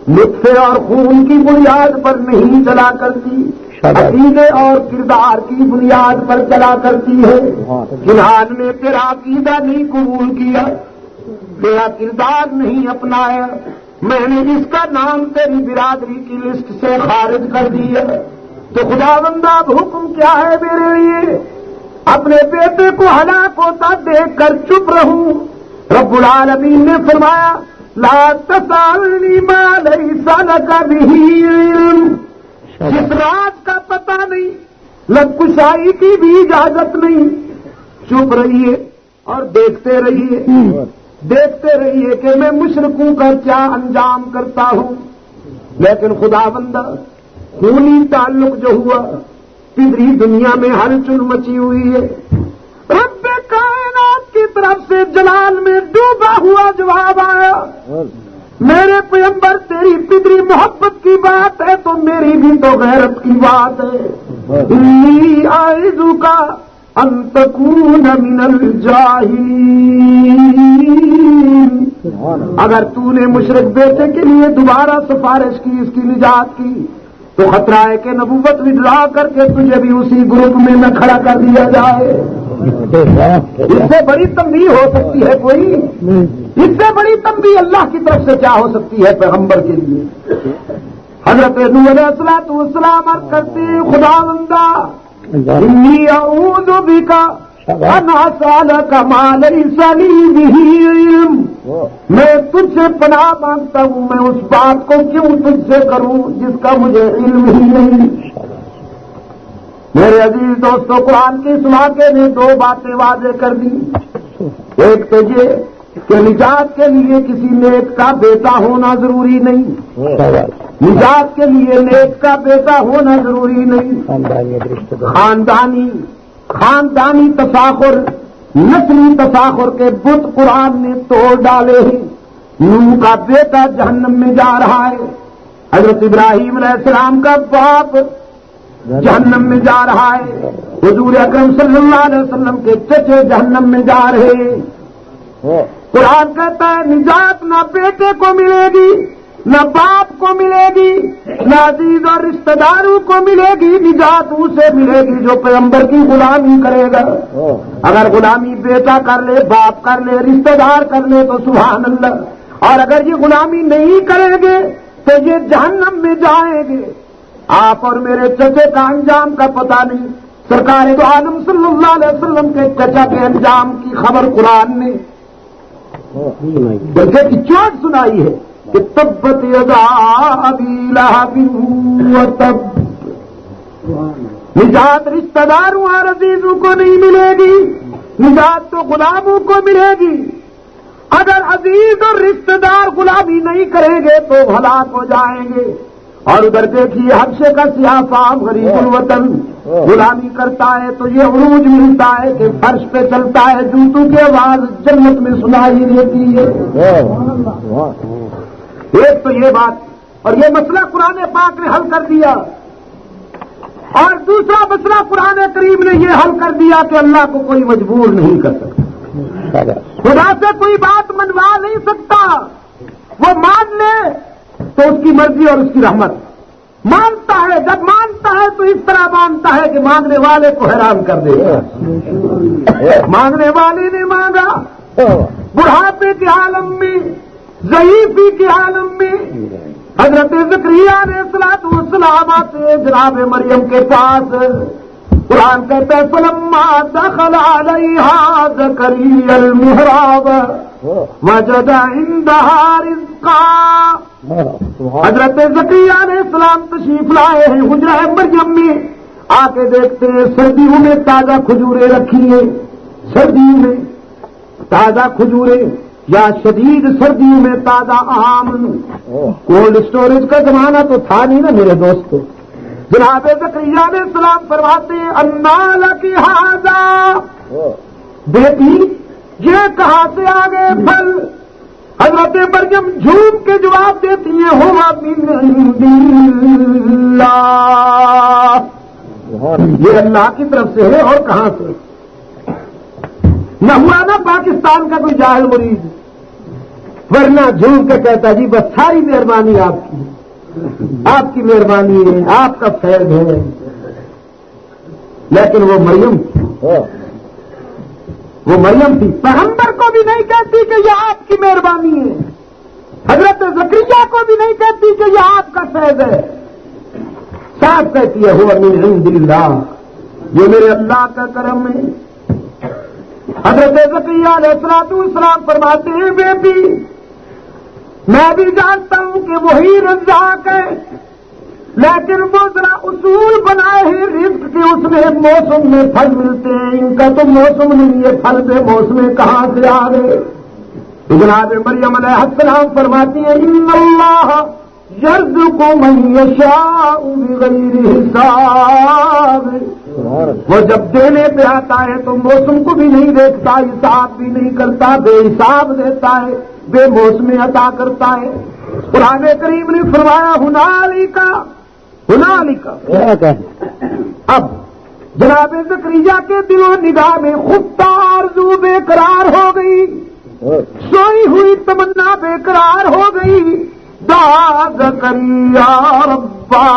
نطفے اور خون کی بنیاد پر نہیں چلا کرتی، عقیدے اور کردار کی بنیاد پر چلا کرتی ہے۔ جنہان نے تیرا عقیدہ نہیں قبول کیا، تیرا کردار نہیں اپنایا، میں نے اس کا نام تیری برادری کی لسٹ سے خارج کر دیا، تو خدا بندہ اب حکم کیا ہے میرے لیے؟ اپنے بیٹے کو ہلاک ہوتا دیکھ کر چپ رہوں؟ رب العالمین نے فرمایا لا تسألنی ما لیس لک بہ علم، جس راز کا پتہ نہیں، لب کشائی کی بھی اجازت نہیں، چپ رہیے اور دیکھتے رہیے، دیکھتے رہیے کہ میں مشرکوں کا کیا انجام کرتا ہوں۔ لیکن خدا بندہ خونی تعلق جو ہوا، پدری دنیا میں ہلچل مچی ہوئی ہے، رب کائنات کی طرف سے جلال میں ڈوبا ہوا جواب آیا، میرے پیغمبر تیری پدری محبت کی بات ہے تو میری بھی تو غیرت کی بات ہے۔ انی اعوذک ان تکون من الجاہلین، اگر تو نے مشرک بیٹے کے لیے دوبارہ سفارش کی، اس کی نجات کی، تو خطرہ ہے کہ نبوت وڈرا کر کے تجھے بھی اسی گروپ میں نہ کھڑا کر دیا جائے۔ اس سے بڑی تنبیہ ہو سکتی ہے کوئی؟ اس سے بڑی تنبیہ اللہ کی طرف سے کیا ہو سکتی ہے پیغمبر کے لیے؟ حضرت نوح علیہ الصلوۃ والسلام عرض کرتے ہیں خدا بندہ انی اعوذ بک ان اسألک ما لیس لی بہ علم، میں تجھ سے پناہ مانگتا ہوں، میں اس بات کو کیوں تجھ سے کروں جس کا مجھے علم ہی نہیں۔ میرے عزیز دوستو، قرآن کی اس واقعے نے دو باتیں واضح کر دی، ایک تو یہ کہ نجات کے لیے کسی نیک کا بیٹا ہونا ضروری نہیں، نجات کے لیے نیک کا بیٹا ہونا ضروری نہیں، خاندانی تفاخر، نسلی تفاخر کے بت قرآن نے توڑ ڈالے ہیں۔ نوح کا بیٹا جہنم میں جا رہا ہے، حضرت ابراہیم علیہ السلام کا باپ جہنم میں جا رہا ہے، حضور اکرم صلی اللہ علیہ وسلم کے چچے جہنم میں جا رہے ہیں۔ قرآن کہتا ہے نجات نہ بیٹے کو ملے گی، نہ باپ کو ملے گی، نہ عزیز اور رشتہ داروں کو ملے گی، نجات اسے ملے گی جو پیغمبر کی غلامی کرے گا۔ اگر غلامی بیٹا کر لے، باپ کر لے، رشتہ دار کر لے تو سبحان اللہ، اور اگر یہ غلامی نہیں کریں گے تو یہ جہنم میں جائیں گے۔ آپ اور میرے چچے کا انجام کا پتہ نہیں، سرکار دو عالم صلی اللہ علیہ وسلم کے چچا کے انجام کی خبر قرآن نے بلکہ کی چوٹ سنائی ہے کہ تبت یدا ابی لہب وتب، نجات رشتہ داروں اور عزیزوں کو نہیں ملے گی، نجات تو غلاموں کو ملے گی۔ اگر عزیز اور رشتہ دار غلامی نہیں کریں گے تو ہلاک ہو جائیں گے۔ اور ادھر دیکھیے حبشے کا سیاہ فام غریب الوطن غلامی کرتا ہے تو یہ عروج ملتا ہے کہ فرش پہ چلتا ہے، جوتوں کی آواز جنت میں سنائی دیتی ہے۔ ایک تو یہ بات، اور یہ مسئلہ قرآن پاک نے حل کر دیا، اور دوسرا مسئلہ قرآن کریم نے یہ حل کر دیا کہ اللہ کو کوئی مجبور نہیں کر سکتا، خدا سے کوئی بات منوا نہیں سکتا، وہ مان لے تو اس کی مرضی اور اس کی رحمت، مانتا ہے، جب مانتا ہے تو اس طرح مانتا ہے کہ مانگنے والے کو حیران کر دے گا۔ مانگنے والے نے مانگا، بڑھاپے کے عالم میں، ضعیفی کے عالم میں، حضرت زکریا علیہ السلام آتے جناب مریم کے پاس۔ قرآن کہتا ہے فلما دخل علیہا زکریا المحراب وجد عندها رزقا۔ حضرت زکریا علیہ السلام تشریف لائے ہیں حجرہ مریم میں، آ کے دیکھتے ہیں سردیوں میں تازہ کھجوریں رکھی ہیں، سردیوں میں تازہ کھجوریں یا شدید سردیوں میں تازہ آم۔ کولڈ اسٹوریج کا زمانہ تو تھا نہیں نا میرے دوستو۔ جناب زکریا علیہ السلام فرماتے ہیں انا لکی ھذا، بیٹی یہ کہاں سے آ گئے پھل؟ حضرت مریم جھوم کے جواب دیتی ہیں ہوا من عند اللہ، یہ اللہ کی طرف سے ہے اور کہاں سے؟ نہ ہوا نا پاکستان کا کوئی جاہل مریض، ورنہ جھوم کے کہتا جی بس ساری مہربانی آپ کی، آپ کی مہربانی ہے، آپ کا فیض ہے۔ لیکن وہ مریم تھی، پیغمبر کو بھی نہیں کہتی کہ یہ آپ کی مہربانی ہے، حضرت زکریا کو بھی نہیں کہتی کہ یہ آپ کا فیض ہے، صاف کہتی ہے ہوا من عند اللہ، یہ میرے اللہ کا کرم ہے۔ حضرت زکریا علیہ السلام فرماتے ہیں بیٹی میں بھی جانتا ہوں کہ وہی رزاق ہے، لیکن وہ ذرا اصول بنائے ہیں رزق کے، اس میں موسم میں پھل ملتے ہیں، ان کا تو موسم نہیں ہے، پھل بے موسم کہاں سے آ گئے؟ جناب مریم علیہ السلام فرماتی ہیں ان اللہ یرزق من یشاء بغیر حساب، وہ جب دینے پہ آتا ہے تو موسم کو بھی نہیں دیکھتا، حساب بھی نہیں کرتا، بے حساب دیتا ہے، بے موسم عطا کرتا ہے۔ قرآن کریم نے فرمایا ہنالکا۔ اب جناب زکریا کے دل و نگاہ میں خفتہ آرزو بے قرار ہو گئی، سوئی ہوئی تمنا بے قرار ہو گئی۔ دعا زکریا ربا،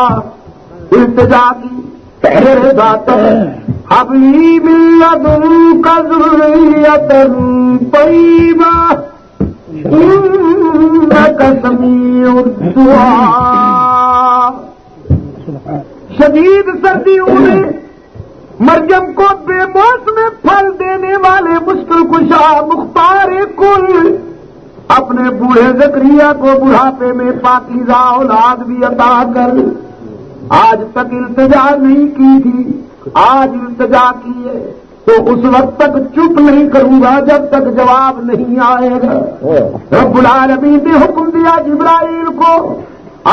التجا کی میرے ذات حبلی من لدنک ذریۃ طیبہ انک سمیع الدعاء۔ شدید سردیوں میں مریم کو بے موسم پھل دینے والے مشکل کشا مختار کل اپنے بوڑھے زکریا کو بڑھاپے میں پاکیزہ اولاد بھی عطا کر آج تک التجا نہیں کی تھی، آج التجا کی ہے تو اس وقت تک چپ نہیں کروں گا جب تک جواب نہیں آئے گا۔ رب العالمین نے حکم دیا جبرائیل کو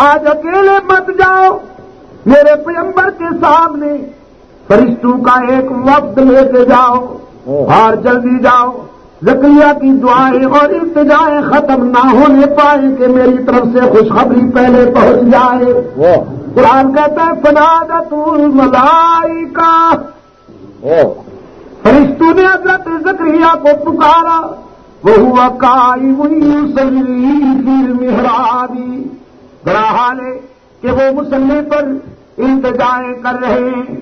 آج اکیلے مت جاؤ، میرے پیغمبر کے سامنے فرشتوں کا ایک وفد لے کے جاؤ اور جلدی جاؤ، زکریا کی دعائیں اور التجائیں ختم نہ ہونے پائیں کہ میری طرف سے خوشخبری پہلے پہنچ جائے۔ قرآن کہتا ہے فنادت الملائکہ، فرشتوں نے حضرت زکریا کو پکارا، وہو قائم یصلی فی المحراب، بڑا حال ہے کہ وہ مصلی پر التجائیں کر رہے ہیں،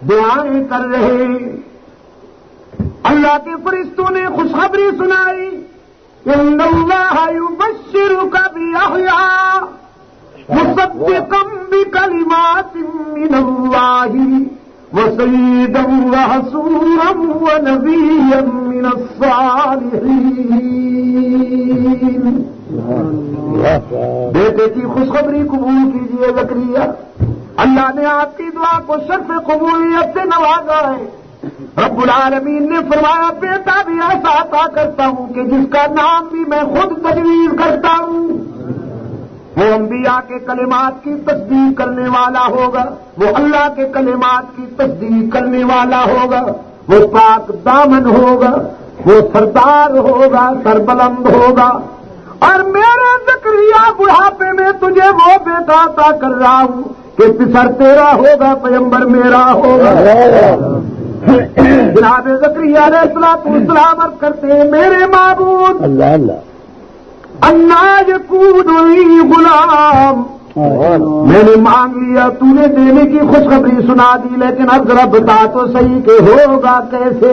دعائیں کر رہے ہیں۔ اللہ کے فرشتوں نے خوشخبری سنائی ان اللہ یبشرک بیحییٰ مصدقا بکلمات من اللہ وسیدا وحصورا ونبیا من الصالحین۔ بیٹے کی خوشخبری قبول کیجئے زکریا، اللہ نے آپ کی دعا کو شرف قبولیت سے نوازا ہے۔ رب العالمین نے فرمایا بیٹا بھی ایسا عطا کرتا ہوں کہ جس کا نام بھی میں خود تجویز کرتا ہوں، وہ انبیاء کے کلمات کی تصدیق کرنے والا ہوگا، وہ اللہ کے کلمات کی تصدیق کرنے والا ہوگا، وہ پاک دامن ہوگا، وہ سردار ہوگا، سربلند ہوگا۔ اور میرے زکریا بڑھاپے میں تجھے وہ بیٹا عطا کر رہا ہوں کہ پسر تیرا ہوگا، پیغمبر میرا ہوگا۔ جناب زکریا علیہ السلام عرض کرتے ہیں میرے معبود انا یکون لی غلام، میں نے مانگ لیا، تو نے دینے کی خوشخبری سنا دی، لیکن اب ذرا بتا تو صحیح کہ ہوگا کیسے؟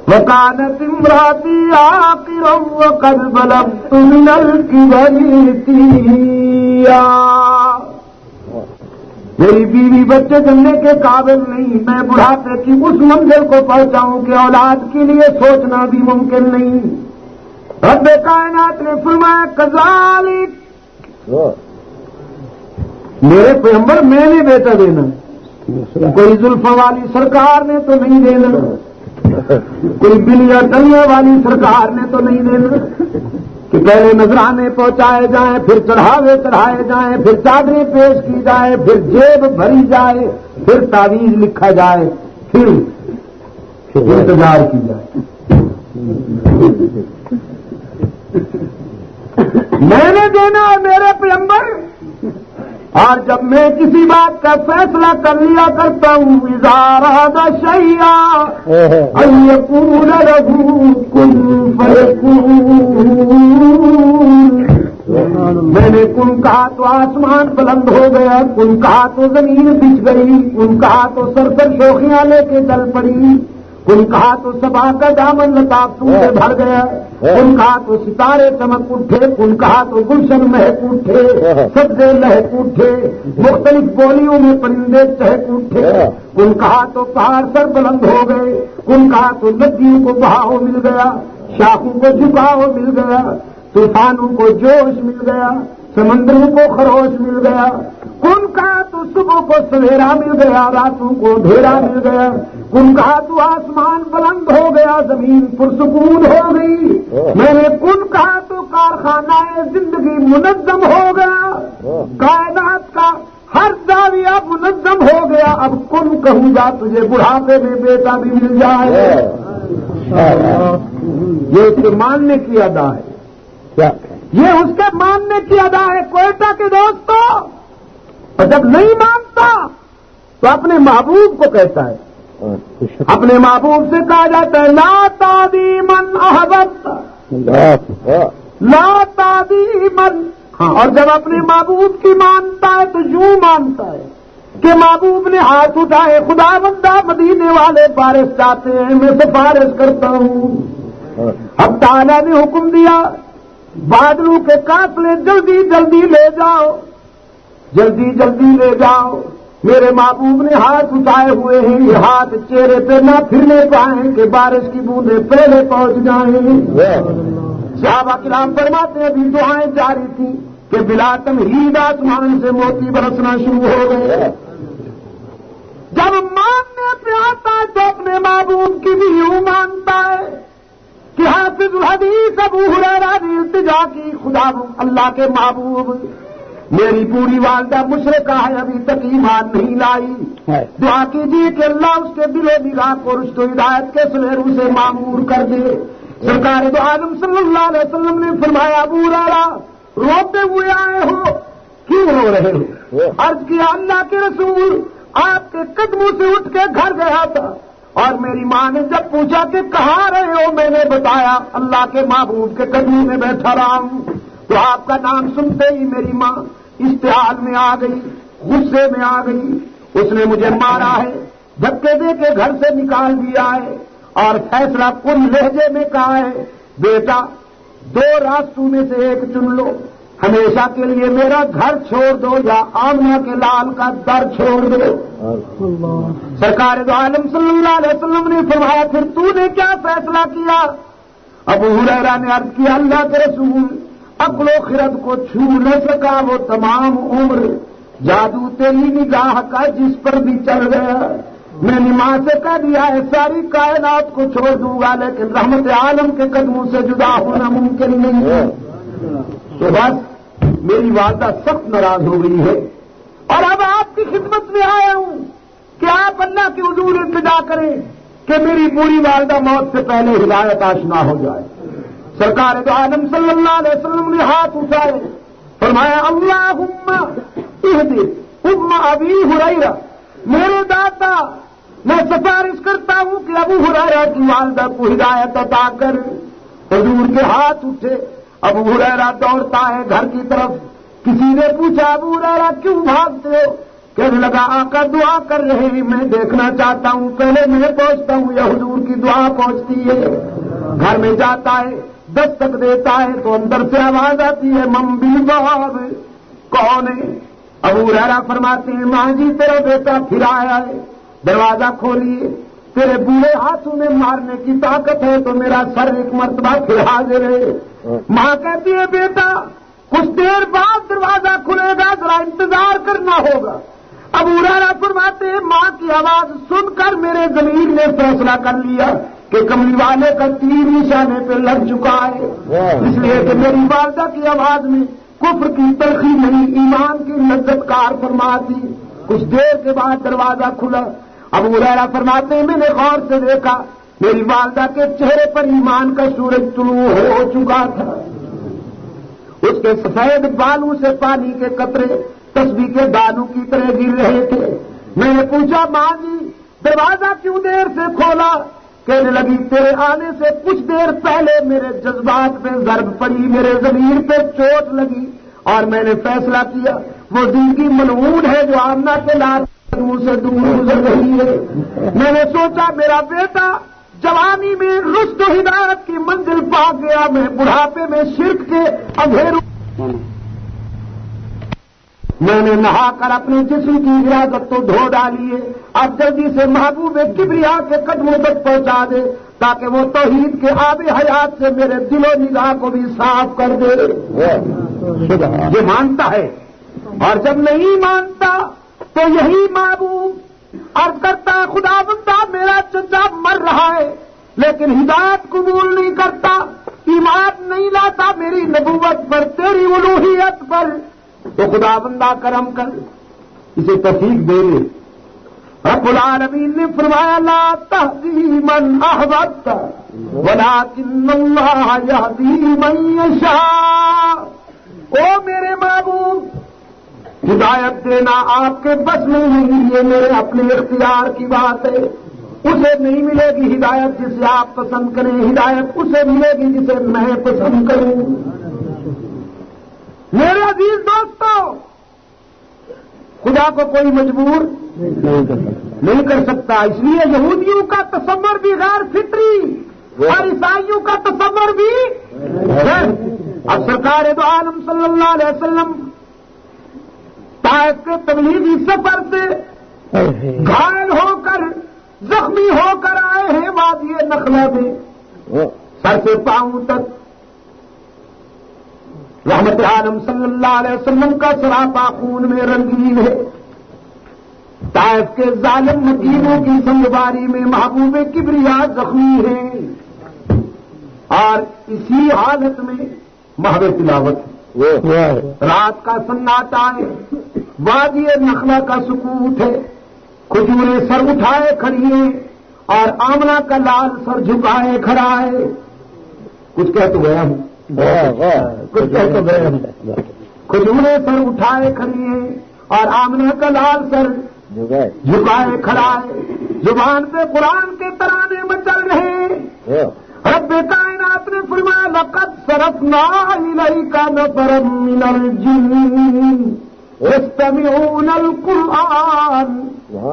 وَكَانَتِ امْرَأَتِي عَاقِرًا وَقَدْ بَلَغْتُ مِنَ الْكِبَرِ عِتِيًّا، میری بیوی بچے جننے کے قابل نہیں، میں بڑھاپے کی اس منزل کو پہنچاؤں کہ اولاد کے لیے سوچنا بھی ممکن نہیں۔ رب کائنات نے فرمایا کذالک، میرے پیغمبر میں نے بیٹا دینا، کوئی زلفوں والی سرکار نے تو نہیں دینا، کوئی بلیا ٹنگے والی سرکار نے تو نہیں دینا کہ پہلے نذرانے پہنچائے جائیں، پھر چڑھاوے چڑھائے جائیں، پھر چادریں پیش کی جائیں، پھر جیب بھری جائے، پھر تعویذ لکھا جائے، پھر انتظار کی جائے۔ میں نے دینا ہے میرے پیغمبر، اور جب میں کسی بات کا فیصلہ کر لیا کرتا ہوں اذا اراد شیئا ان یقول له کن فیکون، میں نے کن کہا تو آسمان بلند ہو گیا، کن کہا تو زمین بچھ گئی، کن کہا تو سر شوخیاں لے کے چل پڑی، کن کہا تو صبا کا دامن لطافتوں سے بھر گیا، کن کہا تو ستارے چمک اٹھے، کن کہا تو گلشن مہک اٹھے، سبزے لہک اٹھے، مختلف بولیوں میں پرندے چہک اٹھے، کن کہا تو پہاڑ سر بلند ہو گئے، کن کہا تو ندیوں کو بہاؤ مل گیا، شاخوں کو جھکاؤ مل گیا، طوفانوں کو جوش مل گیا، سمندروں کو خروش مل گیا، کن کہا تو صبح کو سویرا مل گیا، راتوں کو اندھیرا مل گیا، کن کہا تو آسمان بلند ہو گیا، زمین پرسکون ہو گئی، میں نے کن کہا تو کارخانہ زندگی منظم ہو گیا، کائنات کا ہر زاویہ منظم ہو گیا، اب کن کہوں گا تجھے بڑھاپے میں بیٹا بھی مل جائے۔ یہ اس کے ماننے کی ادا ہے، یہ اس کے ماننے کی ادا ہے کوئٹہ کے دوستوں۔ اور جب نہیں مانتا تو اپنے محبوب کو کہتا ہے، اپنے محبوب سے کہا جاتا ہے لا تعدی من احببت، لا تعدی من، ہاں، اور جب اپنے محبوب کی مانتا ہے تو یوں مانتا ہے کہ محبوب نے ہاتھ اٹھائے، خدا بندہ مدینے والے بارش چاہتے ہیں، میں سفارش کرتا ہوں۔ اب تعالیٰ نے حکم دیا بادلوں کے قافلے جلدی جلدی لے جاؤ، جلدی جلدی لے جاؤ، میرے محبوب نے ہاتھ اٹھائے ہوئے ہیں، یہ ہاتھ چہرے پہ نہ پھرنے پائیں کہ بارش کی بوندیں پہلے پہنچ جائیں۔ صحابہ کرام فرماتے ہیں ابھی دعائیں جاری تھیں کہ بلا تمہید آسمان سے موتی برسنا شروع ہو گئے۔ جب ماننے پہ آتا ہے تو اپنے محبوب کی بھی یوں مانتا ہے کہ حافظ الحدیث ابو ہریرہ نے التجا کی، خدا اللہ کے محبوب میری پوری والدہ مشرکہ ہے، ابھی تک ایمان نہیں لائی، دعا کیجیے کہ اللہ اس کے دل و نگاہ کو رشد و ہدایت کے سلیرو سے معمور کر دے۔ سرکار دو عالم صلی اللہ علیہ وسلم نے فرمایا ابو ہریرہ روتے ہوئے آئے ہو، کیوں رو رہے ہو؟ عرض کیا اللہ کے رسول آپ کے قدموں سے اٹھ کے گھر گیا تھا، اور میری ماں نے جب پوچھا کہ کہاں رہے ہو، میں نے بتایا اللہ کے محبوب کے قدموں میں بیٹھا رہا ہوں، تو آپ کا نام سنتے ہی میری ماں اشتعال میں آ گئی، غصے میں آ گئی، اس نے مجھے مارا ہے، دھکے دے کے گھر سے نکال دیا ہے، اور فیصلہ کن لہجے میں کہا ہے بیٹا دو راستوں میں سے ایک چن لو، ہمیشہ کے لیے میرا گھر چھوڑ دو یا آمنہ کے لال کا در چھوڑ دو۔ سرکار دو عالم صلی اللہ علیہ وسلم نے فرمایا پھر تو نے کیا فیصلہ کیا؟ ابو ہریرہ نے عرض کیا اللہ کے رسول عقل و خرد کو چھو نہ سکا وہ تمام عمر، جادو تیری نگاہ کا جس پر بھی چل گیا، میں نے ماں سے کہہ دیا ہے ساری کائنات کو چھوڑ دوں گا لیکن رحمت عالم کے قدموں سے جدا ہونا ممکن نہیں ہے۔ تو بس میری والدہ سخت ناراض ہو گئی ہے، اور اب آپ کی خدمت میں آیا ہوں کہ آپ اللہ کے حضور التجا کریں کہ میری بوڑھی والدہ موت سے پہلے ہدایت آشنا ہو جائے۔ سرکار دو عالم صلی اللہ علیہ وسلم نے ہاتھ اٹھائے، فرمایا اللہم اہدی ام ابی ہریرہ، میرے دادا میں سفارش کرتا ہوں کہ ابو ہریرہ کی والدہ کو ہدایت عطا کر۔ حضور کے ہاتھ اٹھے، ابو ہریرہ دوڑتا ہے گھر کی طرف، کسی نے پوچھا ابو ہریرہ کیوں بھاگتے ہو؟ کہنے لگا آقا دعا کر رہے ہیں، میں دیکھنا چاہتا ہوں، پہلے میں پہنچتا ہوں یا حضور کی دعا پہنچتی ہے؟ گھر میں جاتا ہے، دستک دیتا ہے تو اندر سے آواز آتی ہے من بالباب، کون ہے؟ ابو ہریرہ فرماتے ہیں ماں جی تیرا بیٹا پھر آیا ہے، دروازہ کھولیے، تیرے بوڑھے ہاتھوں میں مارنے کی طاقت ہے تو میرا سر ایک مرتبہ پھر حاضر ہے۔ ماں کہتی ہے بیٹا کچھ دیر بعد دروازہ کھلے گا، ذرا انتظار کرنا ہوگا۔ ابو ہریرہ فرماتے ہیں ماں کی آواز سن کر میرے ضمیر نے فیصلہ کر لیا کہ کملی والے کا تیر نشانے پہ لگ چکا ہے، اس لیے کہ میری والدہ کی آواز میں کفر کی تلخی نہیں، ایمان کی لذت کار فرما دی۔ کچھ دیر کے بعد دروازہ کھلا۔ ابو ہریرہ فرماتے ہیں میں نے غور سے دیکھا میری والدہ کے چہرے پر ایمان کا سورج طلوع ہو چکا تھا، اس کے سفید بالوں سے پانی کے قطرے تسبیح کے دانوں کی طرح گر رہے تھے۔ میں نے پوچھا ماں جی دروازہ کیوں دیر سے کھولا؟ کہنے لگی تیرے آنے سے کچھ دیر پہلے میرے جذبات پہ ضرب پڑی، میرے ضمیر پہ چوٹ لگی اور میں نے فیصلہ کیا وہ دل کی ملعون ہے جو آمنہ کے لال قدموں سے دور گزر رہی ہے۔ میں نے سوچا میرا بیٹا جوانی میں رشد و ہدایت کی منزل پا گیا، میں بڑھاپے میں شرک کے اندھیروں میں نے نہا کر اپنے جسم کی عبادت تو دھو ڈالی ہے، اب جلدی سے محبوب کبریا کے قدموں تک پہنچا دے تاکہ وہ توحید کے آب حیات سے میرے دل و نگاہ کو بھی صاف کر دے۔ یہ مانتا ہے، اور جب نہیں مانتا تو یہی محبوب عرض کرتا ہے خدا بندہ میرا چچا مر رہا ہے لیکن ہدایت قبول نہیں کرتا، ایمان نہیں لاتا میری نبوت پر، تیری الوہیت پر، تو خدا بندہ کرم کر اسے توفیق دے لے۔ رب العالمین نے فرمایا لا تہدی من احببت ولکن اللہ یہدی من یشاء۔ او میرے محبوب ہدایت دینا آپ کے بس میں نہیں، یہ میرے اپنے اختیار کی بات ہے۔ اسے نہیں ملے گی ہدایت جسے آپ پسند کریں، ہدایت اسے ملے گی جسے میں پسند کروں۔ میرے عزیز دوستو خدا کو کوئی مجبور نہیں کر سکتا، اس لیے یہودیوں کا تصور بھی غیر فطری اور عیسائیوں کا تصور بھی ہے۔ اب سرکار دو عالم صلی اللہ علیہ وسلم طائف کے تبلیغی سفر سے گھائل ہو کر زخمی ہو کر آئے ہیں وادی نخلہ میں، سر سے پاؤں تک رحمت عالم صلی اللہ علیہ وسلم کا سراپا خون میں رنگین ہے۔ طائف کے ظالم مکینوں کی سنگباری میں محبوب کبریا زخمی ہیں اور اسی حالت میں محو تلاوت رات کا سناٹا ہے، وادی نخلا کا سکوت ہے، کھجوریں سر اٹھائے کھڑی ہیں اور آمنہ کا لال سر جھکائے کھڑا ہے۔ کچھ کہہ تو گیا ہوں، کچھ کہہ تو گیا ہوں۔ کھجوریں سر اٹھائے کھڑی ہیں اور آمنہ کا لال سر جھکائے کھڑا ہے، زبان پہ قرآن کے ترانے مچل رہے ہیں۔ رب کائنات نے فرمایا لقد صرفنا الیک نفرا من الجن یستمعون القرآن۔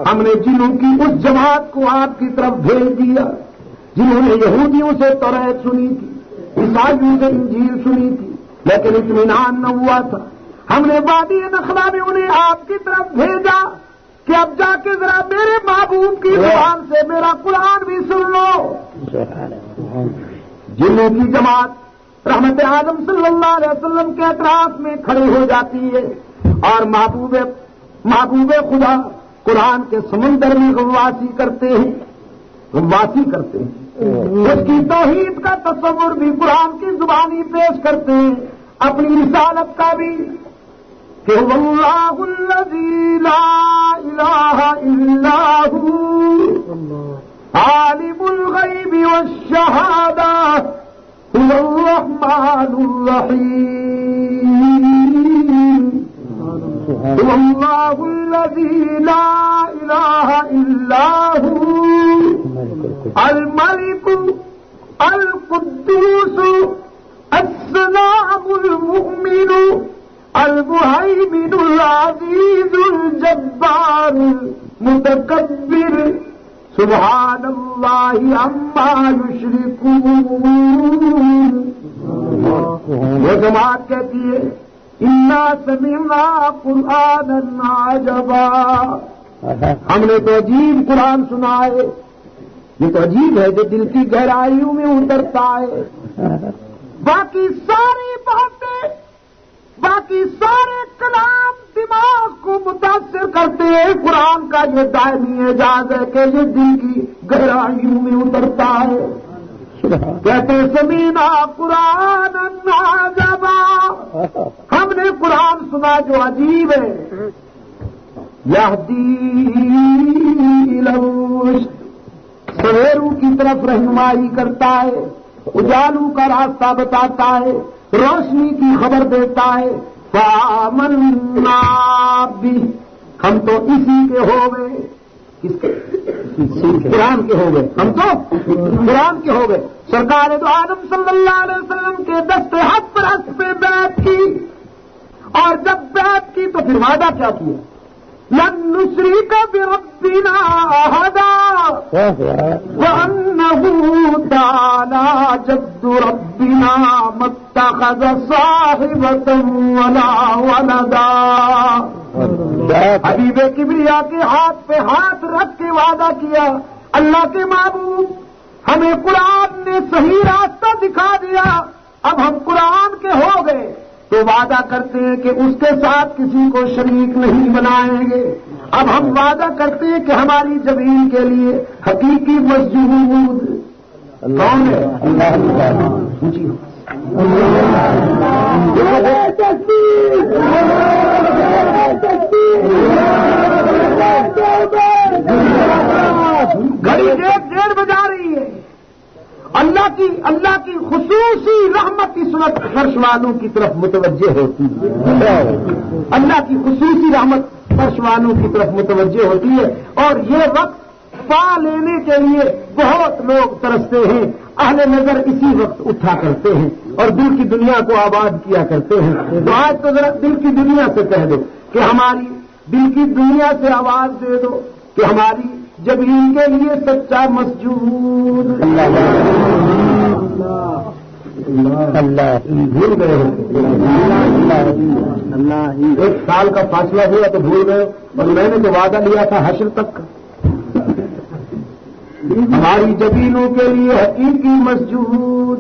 ہم نے جنوں کی اس جماعت کو آپ کی طرف بھیج دیا جنہوں نے یہودیوں سے توریت سنی تھی، عیسائیوں سے انجیل سنی تھی لیکن اطمینان نہ ہوا تھا۔ ہم نے وادی نخلا میں انہیں آپ کی طرف بھیجا کہ اب جا کے ذرا میرے محبوب کی زبان سے میرا قرآن بھی سن لو۔ جنوں کی جماعت رحمت عالم صلی اللہ علیہ وسلم کے اطراف میں کھڑی ہو جاتی ہے اور محبوب خدا قرآن کے سمندر میں غواصی کرتے ہیں۔ اس کی توحید کا تصور بھی قرآن کی زبانی پیش کرتے ہیں، اپنی رسالت کا بھی کہ اللہ الذی لا الہ الا ھو عالم الغیب والشہادہ ھو الرحمن الرحیم ھو اللہ الذی لا الہ الا ھو الملک القدوس السلام المؤمن المہیمن العزیز الجبار المتکبر سبحان اللہ عما یشرکون۔ وہ جماعت کہتی ہے انا سمعنا قرآنا عجبا، ہم نے تو عجیب قرآن سنا ہے، یہ تو عجیب ہے جو دل کی گہرائیوں میں اترتا ہے۔ باقی ساری باتیں، باقی سارے کلام دماغ کو متاثر کرتے ہیں، قرآن کا یہ دائمی اعجاز ہے کہ یہ دل کی گہرائیوں میں اترتا ہے۔ کہتے سمینا قرآن عجبا، ہم نے قرآن سنا جو عجیب ہے۔ یہدی الی الرشد، سویروں کی طرف رہنمائی کرتا ہے، اجالوں کا راستہ بتاتا ہے، روشنی کی خبر دیتا ہے۔ فآمنا بہ، ہم تو اسی کے ہو گئے، کس کے؟ قرآن کے ہو گئے، ہم تو قرآن کے ہو گئے۔ سرکار دو عالم صلی اللہ علیہ وسلم کے دست حق پر حق پہ بیعت کی، اور جب بیعت کی تو پھر وعدہ کیا کیا؟ لن نشرک بربنا احدا وانہ تعالی جد ربنا ما اتخذ صاحبۃ ولا ولدا۔ حبیب کبریا کے ہاتھ پہ ہاتھ رکھ کے وعدہ کیا، اللہ کے محبوب ہمیں قرآن نے صحیح راستہ دکھا دیا، اب ہم قرآن کے ہو گئے تو وعدہ کرتے ہیں کہ اس کے ساتھ کسی کو شریک نہیں بنائیں گے۔ اب ہم وعدہ کرتے ہیں کہ ہماری زمین کے لیے حقیقی مسجود کون ہے؟ گھڑی 1:30 بجا رہی ہے۔ اللہ کی خصوصی رحمت اس وقت فرش والوں کی طرف متوجہ ہوتی ہے، اللہ کی خصوصی رحمت فرش والوں کی طرف متوجہ ہوتی ہے، اور یہ وقت پا لینے کے لیے بہت لوگ ترستے ہیں۔ اہل نظر اسی وقت اٹھا کرتے ہیں اور دل کی دنیا کو آباد کیا کرتے ہیں۔ تو آج تو ذرا دل کی دنیا سے کہہ دو کہ ہماری دل کی دنیا سے آواز دے دو کہ ہماری جبین کے لیے سچا مسجود اللہ بھول گئے ہو۔ 1 سال کا فاصلہ ہوا تو بھول گئے، اور میں نے جو وعدہ لیا تھا حشر تک کا، ہماری جبینوں کے لیے حقیقی مسجود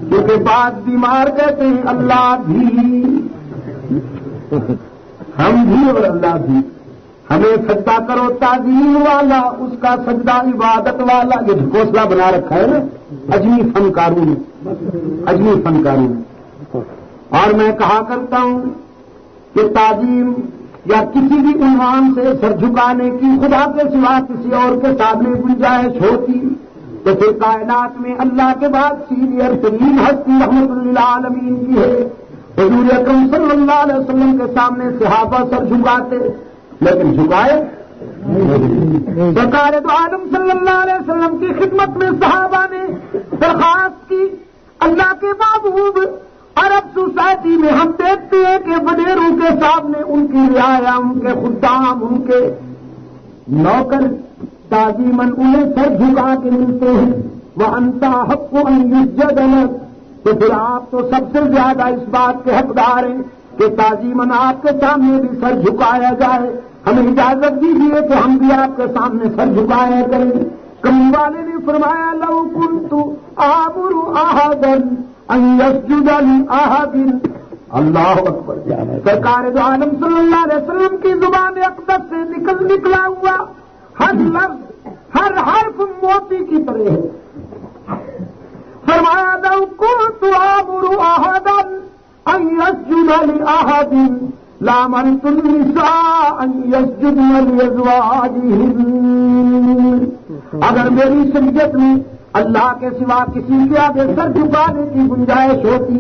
کیونکہ بات بیمار کہتے ہیں اللہ بھی، ہم بھی اور اللہ بھی۔ ہمیں سجدہ کرو تعظیم والا، اس کا سجدہ عبادت والا، یہ ڈھکوسلا بنا رکھا ہے نا اجمی فنکاروں نے، اجمی فنکاروں نے۔ اور میں کہا کرتا ہوں کہ تعظیم یا کسی بھی عنوان سے سر جھکانے کی خدا کے سوا کسی اور کے سامنے گنجائش ہوتی تو پھر کائنات میں اللہ کے بعد سینئر ترین ہستی رحمت للعالمین کی ہے۔ حضور اکرم صلی اللہ علیہ وسلم کے سامنے صحابہ سر جھکاتے، لیکن جھکائے سرکار دو عالم صلی اللہ علیہ وسلم کی خدمت میں صحابہ نے درخواست کی، اللہ کے محبوب عرب سوسائٹی میں ہم دیکھتے ہیں کہ وڈیروں کے سامنے ان کی رعایا، ان کے خدام، ان کے نوکر تعظیماً انہیں سر جھکا کے ملتے ہیں۔ وَأَنْتَ حَقُّ أَنْ يُسْجَدَ لَكَ، تو پھر آپ تو سب سے زیادہ اس بات کے حقدار ہیں کہ تعظیماً آپ کے سامنے بھی سر جھکایا جائے۔ ہمیں اجازت دیجیے کہ ہم بھی آپ کے سامنے سر جھکایا کریں۔ کمی والے نے فرمایا لو كنت آمر احدا ان يسجد لأحد، اللہ اکبر۔ سرکار دو عالم صلی اللہ علیہ وسلم کی زبان اقدس سے نکلا ہوا ہر لفظ، ہر حرف موتی کی طرح ہے۔ فرمایا لو كنت آمر احدا ان يسجد لأحد لامرت النساء ان يسجدن لأزواجهن، اگر میری شریعت میں اللہ کے سوا کسی کے آگے سر جھکانے کی گنجائش ہوتی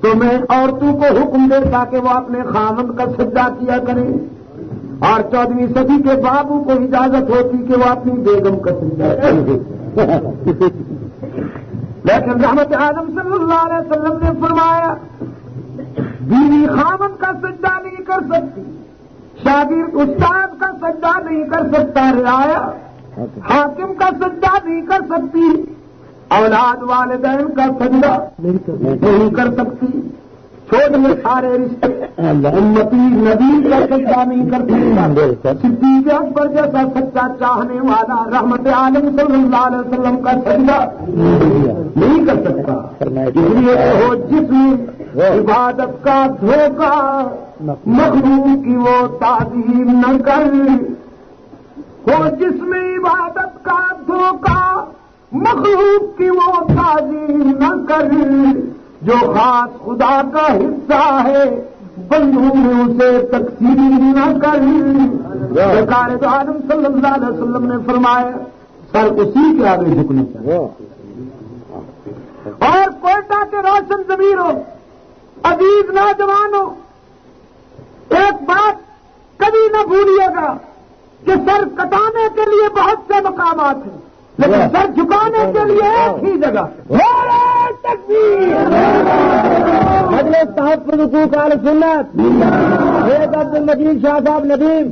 تو میں عورتوں کو حکم دیتا کہ وہ اپنے خاوند کا سجدہ کیا کریں، اور 14ویں صدی کے بابو کو اجازت ہوتی کہ وہ اپنی بیگم کا سجدہ کریں۔ لیکن رحمت اعظم صلی اللہ علیہ وسلم نے فرمایا بیوی خاوند کا سجدہ نہیں کر سکتی، شاگرد استاد کا سجدہ نہیں کر سکتا، رعایا حاکم کا سجدہ نہیں کر سکتی، اولاد والدین کا سجدہ نہیں کر سکتی، چھوٹے سارے رشتے امتی نبی کا سجدہ نہیں کر سکتا، صدیق اکبر جیسا سچا چاہنے والا رحمت عالم صلی اللہ علیہ وسلم کا سجدہ نہیں کر سکتا۔ اس لیے ہو جس میں عبادت کا دھوکہ مخلوق کی وہ تعظیم نہ کر، ہو جس میں عبادت کا دھوکہ مخلوق کی وہ تعظیم نہ کر، جو خاص خدا کا حصہ ہے بندوں میں اسے تقسیم نہ کر۔ سرکار دو عالم صلی اللہ علیہ وسلم نے فرمایا سر اسی کے آگے جھکنا چاہیے۔ اور کوئٹہ کے روشن ضمیروں، عزیز نوجوانوں، ایک بات کبھی نہ بھولیے گا کہ سر کٹانے کے لیے بہت سے مقامات ہیں، لیکن سر جھکانے کے لیے ایک ہی جگہ۔ مجلس تحفظ حقوق اہل سنت، سید عبد المجید شاہ صاحب ندیم